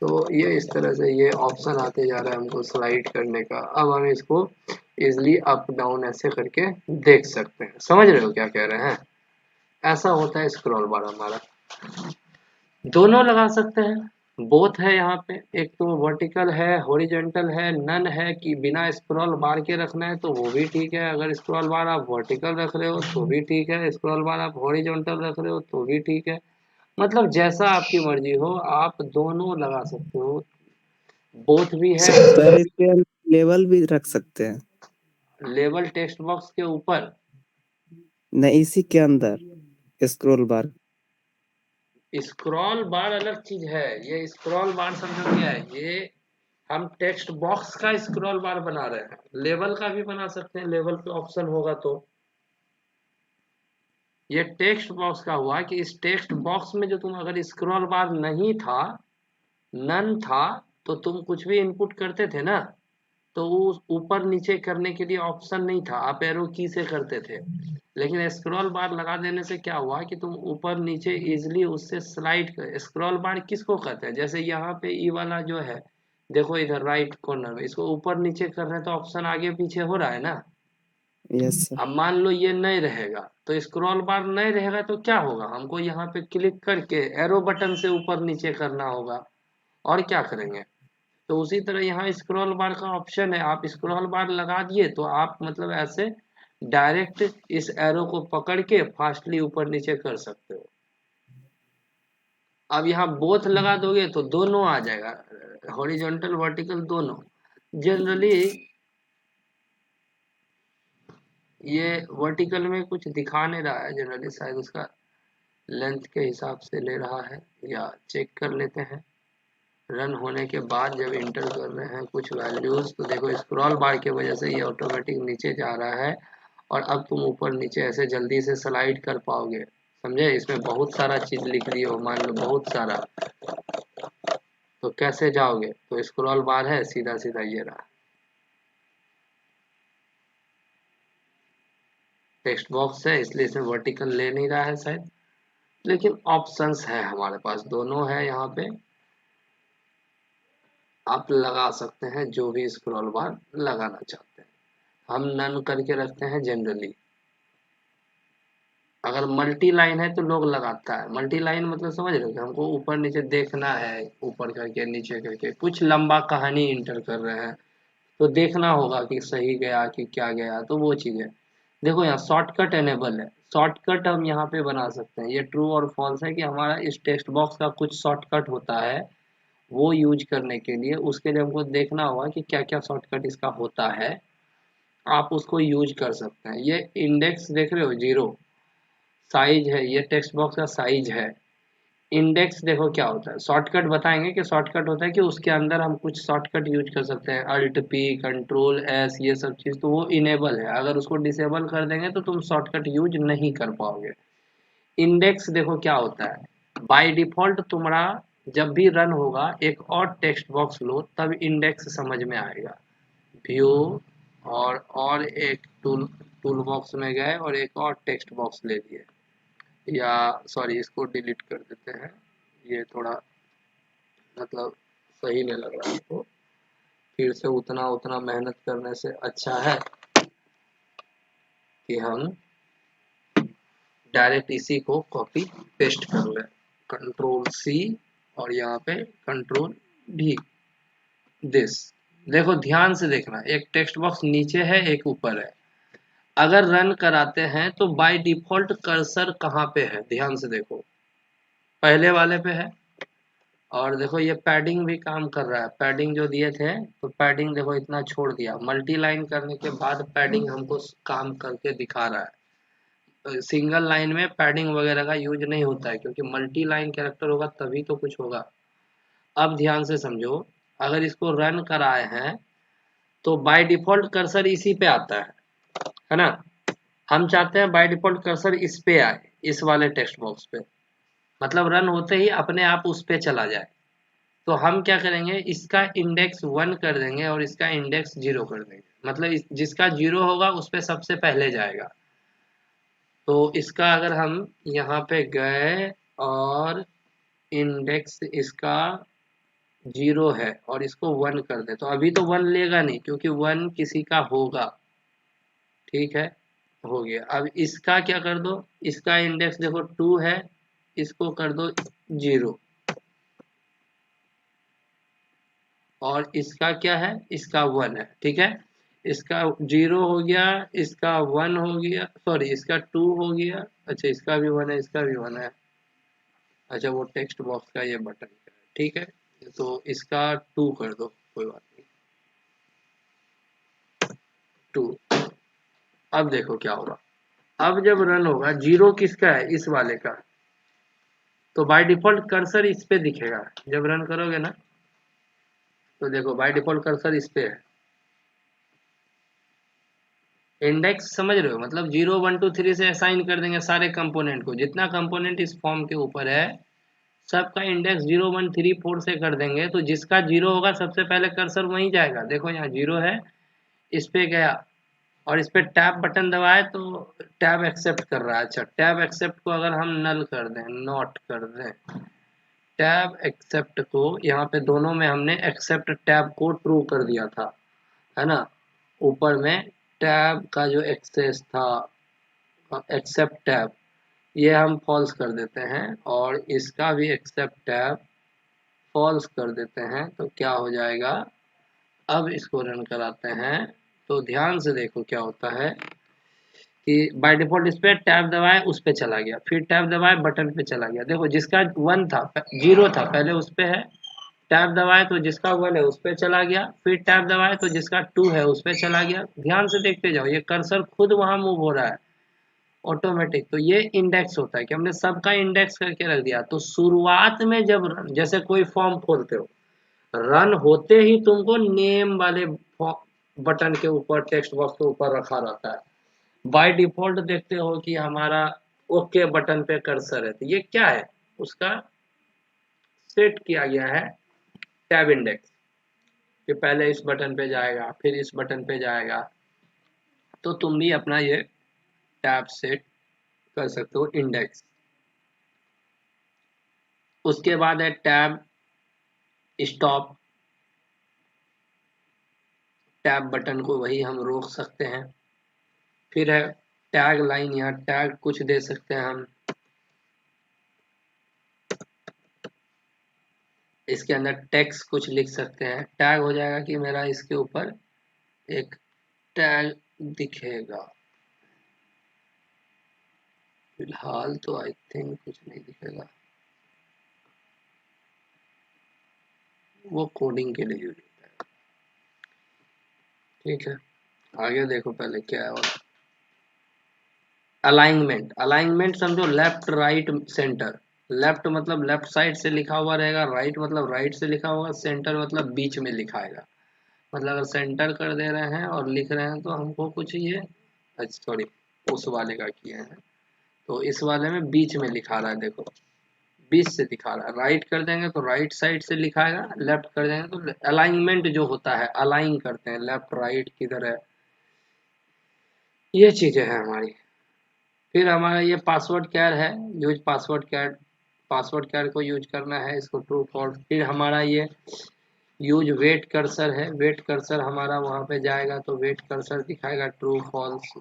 तो ये इस तरह से ये ऑप्शन आते जा रहा है हमको स्लाइड करने का। अब हम इसको इजिली अप डाउन ऐसे करके देख सकते हैं। समझ रहे हो क्या कह रहे हैं? ऐसा होता है स्क्रॉल बार हमारा। दोनों लगा सकते हैं, बोथ है यहाँ पे। एक तो वर्टिकल है, हॉरिजॉन्टल है, नन है कि बिना स्क्रॉल बार के रखना है तो वो भी ठीक है। अगर स्क्रॉल बार आप वर्टिकल रख रहे हो तो भी ठीक है, स्क्रॉल बार आप हॉरिजॉन्टल रख रहे हो तो भी ठीक है। मतलब जैसा आपकी मर्जी हो आप दोनों लगा सकते हो, बोथ भी है। सर इसके हम लेवल भी रख सकते हैं? लेवल टेक्स्ट बॉक्स के ऊपर नहीं, इसी के अंदर स्क्रॉल बार। स्क्रॉल बार अलग चीज है। ये स्क्रॉल बार समझो क्या है, ये हम टेक्स्ट बॉक्स का स्क्रॉल बार बना रहे हैं। लेवल का भी बना सकते हैं, लेवल पे ऑप्शन होगा तो। ये टेक्स्ट बॉक्स का हुआ कि इस टेक्स्ट बॉक्स में जो तुम अगर स्क्रॉल बार नहीं था, नन था, तो तुम कुछ भी इनपुट करते थे ना, तो वो ऊपर नीचे करने के लिए ऑप्शन नहीं था, आप एरो की से करते थे। लेकिन स्क्रॉल बार लगा देने से क्या हुआ कि तुम ऊपर नीचे इजिली उससे स्लाइड कर। स्क्रॉल बार किसको कहते हैं? जैसे यहाँ पे ई वाला जो है, देखो इधर राइट कॉर्नर में, इसको ऊपर नीचे कर रहे हैं तो ऑप्शन आगे पीछे हो रहा है ना। Yes sir. अब मान लो ये नहीं रहेगा, तो स्क्रॉल बार नहीं रहेगा तो क्या होगा, हमको यहाँ पे क्लिक करके एरो बटन से ऊपर नीचे करना होगा, और क्या करेंगे। तो उसी तरह यहाँ स्क्रॉल बार का ऑप्शन है, आप स्क्रॉल बार लगा दिए तो आप मतलब ऐसे डायरेक्ट इस एरो को पकड़ के फास्टली ऊपर नीचे कर सकते हो। अब यहाँ बोथ लगा दोगे तो दोनों आ जाएगा, हॉरिजॉन्टल वर्टिकल दोनों। जनरली ये वर्टिकल में कुछ दिखा नहीं रहा है, जनरली शायद उसका लेंथ के हिसाब से ले रहा है, या चेक कर लेते हैं। रन होने के बाद जब इंटर कर रहे हैं कुछ वैल्यूज, तो देखो स्क्रॉल बार की वजह से ये ऑटोमेटिक नीचे जा रहा है, और अब तुम ऊपर नीचे ऐसे जल्दी से स्लाइड कर पाओगे। समझे? इसमें बहुत सारा चीज लिख दिए हो, मान लो बहुत सारा, तो कैसे जाओगे? तो स्क्रॉल बार है, सीधा सीधा ये रहा। टेक्स्ट बॉक्स है इसलिए इसमें वर्टिकल ले नहीं रहा है शायद, लेकिन ऑप्शंस है हमारे पास, दोनों है यहाँ पे। आप लगा सकते हैं जो भी स्क्रॉल बार लगाना चाहते हैं। हम नन करके रखते हैं जनरली। अगर मल्टी लाइन है तो लोग लगाता है। मल्टी लाइन मतलब समझ रहे हो कि हमको ऊपर नीचे देखना है, ऊपर करके नीचे करके कुछ लंबा कहानी इंटर कर रहे हैं, तो देखना होगा कि सही गया कि क्या गया, तो वो चीज़ है। देखो यहाँ शॉर्टकट एनेबल है, शॉर्टकट हम यहाँ पे बना सकते हैं। ये ट्रू और फॉल्स है कि हमारा इस टेक्स्ट बॉक्स का कुछ शॉर्टकट होता है, वो यूज करने के लिए उसके लिए हमको देखना होगा कि क्या क्या शॉर्टकट इसका होता है, आप उसको यूज कर सकते हैं। ये इंडेक्स देख रहे हो, जीरो साइज है, ये टेक्स्ट बॉक्स का साइज है। इंडेक्स देखो क्या होता है, शॉर्टकट बताएंगे कि शॉर्टकट होता है कि उसके अंदर हम कुछ शॉर्टकट यूज कर सकते हैं, अल्ट पी, कंट्रोल एस, ये सब चीज़, तो वो इनेबल है। अगर उसको डिसेबल कर देंगे तो तुम शॉर्टकट यूज नहीं कर पाओगे। इंडेक्स देखो क्या होता है, बाय डिफॉल्ट तुम्हारा जब भी रन होगा एक और टेक्स्ट बॉक्स लो, तब इंडेक्स समझ में आएगा। व्यू और एक टूल बॉक्स में गए और एक और टेक्स्ट बॉक्स ले लिए, या सॉरी इसको डिलीट कर देते हैं, ये थोड़ा मतलब सही नहीं लग रहा आपको। फिर से उतना मेहनत करने से अच्छा है कि हम डायरेक्ट इसी को कॉपी पेस्ट कर लें। कंट्रोल सी और यहाँ पे कंट्रोल वी। दिस देखो, ध्यान से देखना, एक टेक्स्ट बॉक्स नीचे है, एक ऊपर है। अगर रन कराते हैं तो बाय डिफॉल्ट कर्सर कहाँ पे है, ध्यान से देखो, पहले वाले पे है। और देखो ये पैडिंग भी काम कर रहा है, पैडिंग जो दिए थे तो पैडिंग देखो इतना छोड़ दिया, मल्टी लाइन करने के बाद पैडिंग हमको काम करके दिखा रहा है। सिंगल लाइन में पैडिंग वगैरह का यूज नहीं होता है, क्योंकि मल्टी लाइन कैरेक्टर होगा तभी तो कुछ होगा। अब ध्यान से समझो, अगर इसको रन कराए हैं तो बाय डिफॉल्ट कर्सर इसी पे आता है ना। हम चाहते हैं बाय डिफॉल्ट कर्सर इस पे आए, इस वाले टेक्स्ट बॉक्स पे, मतलब रन होते ही अपने आप उस पे चला जाए। तो हम क्या करेंगे, इसका इंडेक्स 1 कर देंगे और इसका इंडेक्स 0 कर देंगे, मतलब जिसका 0 होगा उस पे सबसे पहले जाएगा। तो इसका अगर हम यहाँ पे गए और इंडेक्स इसका 0 है और इसको 1 कर दे, तो अभी तो 1 लेगा नहीं क्योंकि 1 किसी का होगा, ठीक है, हो गया। अब इसका क्या कर दो, इसका इंडेक्स देखो 2 है, इसको कर दो 0, और इसका क्या है, इसका 1 है, ठीक है। इसका 0 हो गया, इसका 1 हो गया, सॉरी इसका 2 हो गया, अच्छा इसका भी 1 है, इसका भी 1 है। अच्छा वो टेक्स्ट बॉक्स का ये बटन है, ठीक है, तो इसका 2 कर दो, कोई बात नहीं, 2। अब देखो क्या होगा, अब जब रन होगा, 0 किसका है, इस वाले का, तो बाय डिफॉल्ट कर्सर इस पे दिखेगा। जब रन करोगे ना तो देखो बाय डिफॉल्ट कर्सर इस पे है। इंडेक्स समझ रहे हो, मतलब 0 1 2 3 से असाइन कर देंगे सारे कंपोनेंट को, जितना कंपोनेंट इस फॉर्म के ऊपर है सबका इंडेक्स 0 1 3 4 से कर देंगे। तो जिसका 0 होगा सबसे पहले कर्सर वहीं जाएगा। देखो यहाँ 0 है, इस पे गया और इस पे टैब बटन दबाए तो टैब एक्सेप्ट कर रहा है। अच्छा टैब एक्सेप्ट को अगर हम नल कर दें, नॉट कर दें, टैब एक्सेप्ट को यहाँ पे दोनों में हमने एक्सेप्ट टैब को ट्रू कर दिया था, है ना। ऊपर में टैब का जो एक्सेस था, एक्सेप्ट टैब, ये हम फॉल्स कर देते हैं और इसका भी एक्सेप्ट टैब फॉल्स कर देते हैं, तो क्या हो जाएगा। अब इसको रन कराते हैं तो ध्यान से देखो क्या होता है कि बाय डिफॉल्ट इस पे टैब दबाए उस पे चला गया, फिर टैब दबाए बटन पे चला गया। देखो जिसका 1 था 0 था पहले उस पे है, टैब दबाए तो जिसका 1 है उस पे चला गया, फिर टैब दबाए तो जिसका 2 है उस पे चला गया। ध्यान से देखते जाओ, ये कर्सर खुद वहां मूव हो रहा है ऑटोमेटिक। तो ये इंडेक्स होता है कि हमने सबका इंडेक्स करके रख दिया। तो शुरुआत में जब जैसे कोई फॉर्म खोलते हो, रन होते ही तुमको नेम वाले बटन के ऊपर टेक्स्ट बॉक्स के ऊपर रखा रहता है। बाय डिफॉल्ट देखते हो कि हमारा ओके बटन पे कर्सर है, तो ये क्या है, उसका सेट किया गया है टैब इंडेक्स, कि पहले इस बटन पे जाएगा फिर इस बटन पे जाएगा। तो तुम भी अपना ये टैब सेट कर सकते हो इंडेक्स। उसके बाद है टैब स्टॉप, टैब बटन को वही हम रोक सकते हैं। फिर है टैग लाइन, यहाँ टैग कुछ दे सकते हैं हम, इसके अंदर टेक्स्ट कुछ लिख सकते हैं। टैग हो जाएगा कि मेरा इसके ऊपर एक टैग दिखेगा, फिलहाल तो आई थिंक कुछ नहीं दिखेगा, वो कोडिंग के लिए यूज होता है, ठीक है। आगे देखो पहले क्या है। और अलाइनमेंट, अलाइनमेंट समझो लेफ्ट राइट सेंटर। लेफ्ट मतलब लेफ्ट साइड से लिखा हुआ रहेगा, राइट मतलब राइट से लिखा होगा, सेंटर मतलब बीच में लिखा आएगा। मतलब अगर सेंटर कर दे रहे हैं और लिख रहे हैं तो हमको कुछ ये, सॉरी उस वाले का किए हैं तो इस वाले में बीच में लिखा रहा है, देखो 20 से दिखा रहा है। राइट कर देंगे तो राइट साइड से लिखाएगा, लेफ्ट कर देंगे तो अलाइनमेंट जो होता है, अलाइन करते हैं लेफ्ट राइट किधर है, ये चीजें हैं हमारी। फिर हमारा ये पासवर्ड कैर है, यूज पासवर्ड कैर, पासवर्ड कैर को यूज करना है, इसको ट्रू फॉल्स। फिर हमारा ये यूज वेट कर्सर है, वेट कर्सर हमारा वहां पे जाएगा तो वेट कर्सर दिखाएगा ट्रू फॉल्स।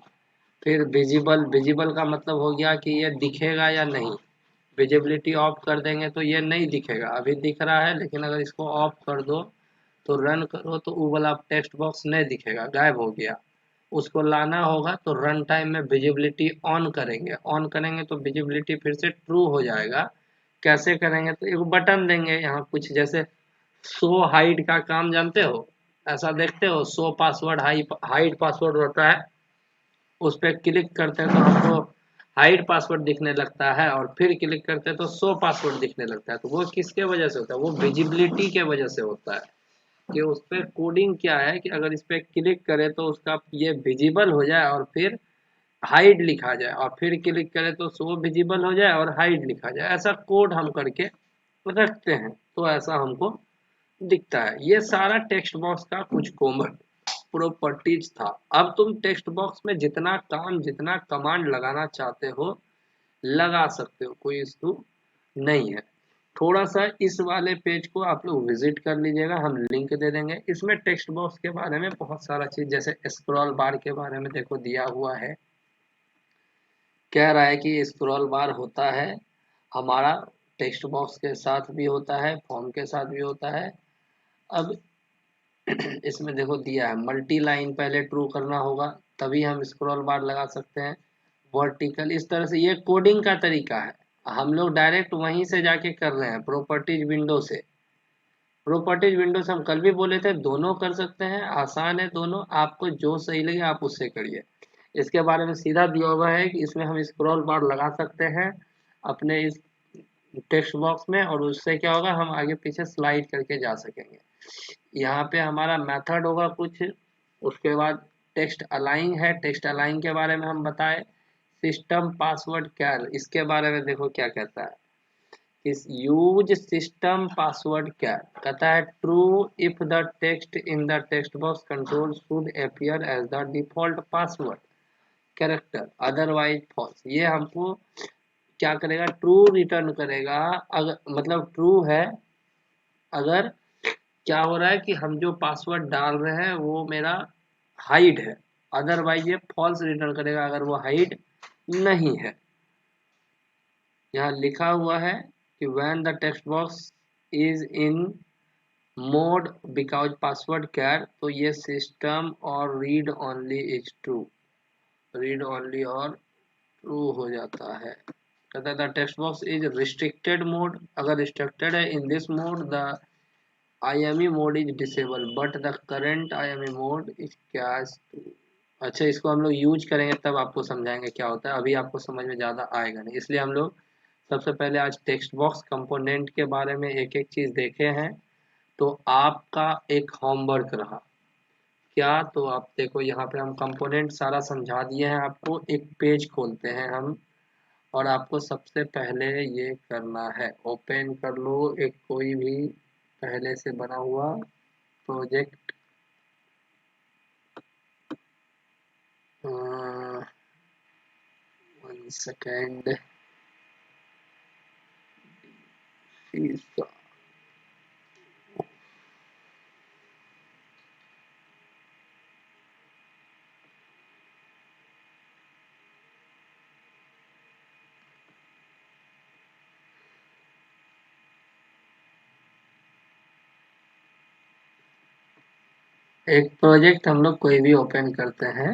फिर विजिबल, विजिबल का मतलब हो गया कि ये दिखेगा या नहीं। विजिबिलिटी ऑफ कर देंगे तो ये नहीं दिखेगा, अभी दिख रहा है लेकिन अगर इसको ऑफ कर दो तो रन करो तो वो वाला टेक्स्ट बॉक्स नहीं दिखेगा, गायब हो गया। उसको लाना होगा तो रन टाइम में विजिबिलिटी ऑन करेंगे, ऑन करेंगे तो विजिबिलिटी फिर से ट्रू हो जाएगा। कैसे करेंगे, तो एक बटन देंगे यहाँ कुछ, जैसे शो हाइड का काम जानते हो, ऐसा देखते हो शो पासवर्ड हाइड पासवर्ड होता है, उस पर क्लिक करते हैं तो हमको हाइड पासवर्ड दिखने लगता है, और फिर क्लिक करते हैं तो शो पासवर्ड दिखने लगता है। तो वो किसके वजह से होता है, वो विजिबिलिटी के वजह से होता है कि उस पर कोडिंग क्या है कि अगर इस पर क्लिक करें तो उसका ये विजिबल हो जाए और फिर हाइड लिखा जाए, और फिर क्लिक करें तो शो विजिबल हो जाए और हाइड लिखा जाए। ऐसा कोड हम करके रखते हैं तो ऐसा हमको दिखता है। ये सारा टेक्स्ट बॉक्स का कुछ कॉमन प्रॉपर्टीज था। अब तुम टेक्स्ट बॉक्स में जितना काम, जितना कमांड लगाना चाहते हो लगा सकते हो, कोई इशू नहीं है। थोड़ा सा इस वाले पेज को आप लोग विजिट कर लीजिएगा, हम लिंक दे देंगे। इसमें टेक्स्ट बॉक्स के बारे में बहुत सारा चीज, जैसे स्क्रॉल बार के बारे में देखो दिया हुआ है, कह रहा है कि स्क्रॉल बार होता है हमारा टेक्स्ट बॉक्स के साथ भी होता है, फॉर्म के साथ भी होता है। अब इसमें देखो दिया है मल्टी लाइन पहले ट्रू करना होगा तभी हम स्क्रॉल बार लगा सकते हैं, वर्टिकल, इस तरह से। ये कोडिंग का तरीका है, हम लोग डायरेक्ट वहीं से जाके कर रहे हैं प्रॉपर्टीज विंडो से। प्रॉपर्टीज विंडो से हम कल भी बोले थे दोनों कर सकते हैं, आसान है दोनों, आपको जो सही लगे आप उससे करिए। इसके बारे में सीधा दिया हुआ है कि इसमें हम स्क्रॉल बार लगा सकते हैं अपने इस टेक्स्ट बॉक्स में, और उससे क्या होगा हम आगे पीछे स्लाइड करके जा सकेंगे। यहाँ पे हमारा मेथड होगा कुछ, उसके बाद टेक्स्ट अलाइन है, टेक्स्ट अलाइन के बारे में हम बताए। सिस्टम पासवर्ड क्या, इसके बारे में देखो क्या कहता है, इस यूज सिस्टम पासवर्ड क्या कहता है, true if the text in the text box control should appear as the default password character, otherwise false. ये हमको क्या करेगा, ट्रू रिटर्न करेगा, अगर मतलब ट्रू है अगर क्या हो रहा है कि हम जो पासवर्ड डाल रहे हैं वो मेरा हाइड है, अदरवाइज ये फॉल्स रिटर्न करेगा अगर वो हाइड नहीं है। यहाँ लिखा हुआ है कि when the text box is in mode because password char, तो ये सिस्टम और read only is true, read only और ट्रू हो जाता है। कहता है the text box is restricted mode, अगर रिस्ट्रिक्टेड है in this mode the IME mode is disable but the current IME mode is cached too. अच्छा, इसको हम लोग यूज करेंगे तब आपको समझाएंगे क्या होता है, अभी आपको समझ में ज़्यादा आएगा नहीं, इसलिए हम लोग सबसे पहले आज टेक्स्ट बॉक्स कंपोनेंट के बारे में एक एक चीज़ देखे हैं। तो आपका एक होमवर्क रहा क्या, तो आप देखो यहाँ पे हम कंपोनेंट सारा समझा दिए हैं आपको। एक पेज खोलते हैं हम, और आपको सबसे पहले ये करना है, ओपन कर लो एक कोई भी पहले से बना हुआ प्रोजेक्ट। 1 सेकेंड, एक प्रोजेक्ट हम लोग कोई भी ओपन करते हैं,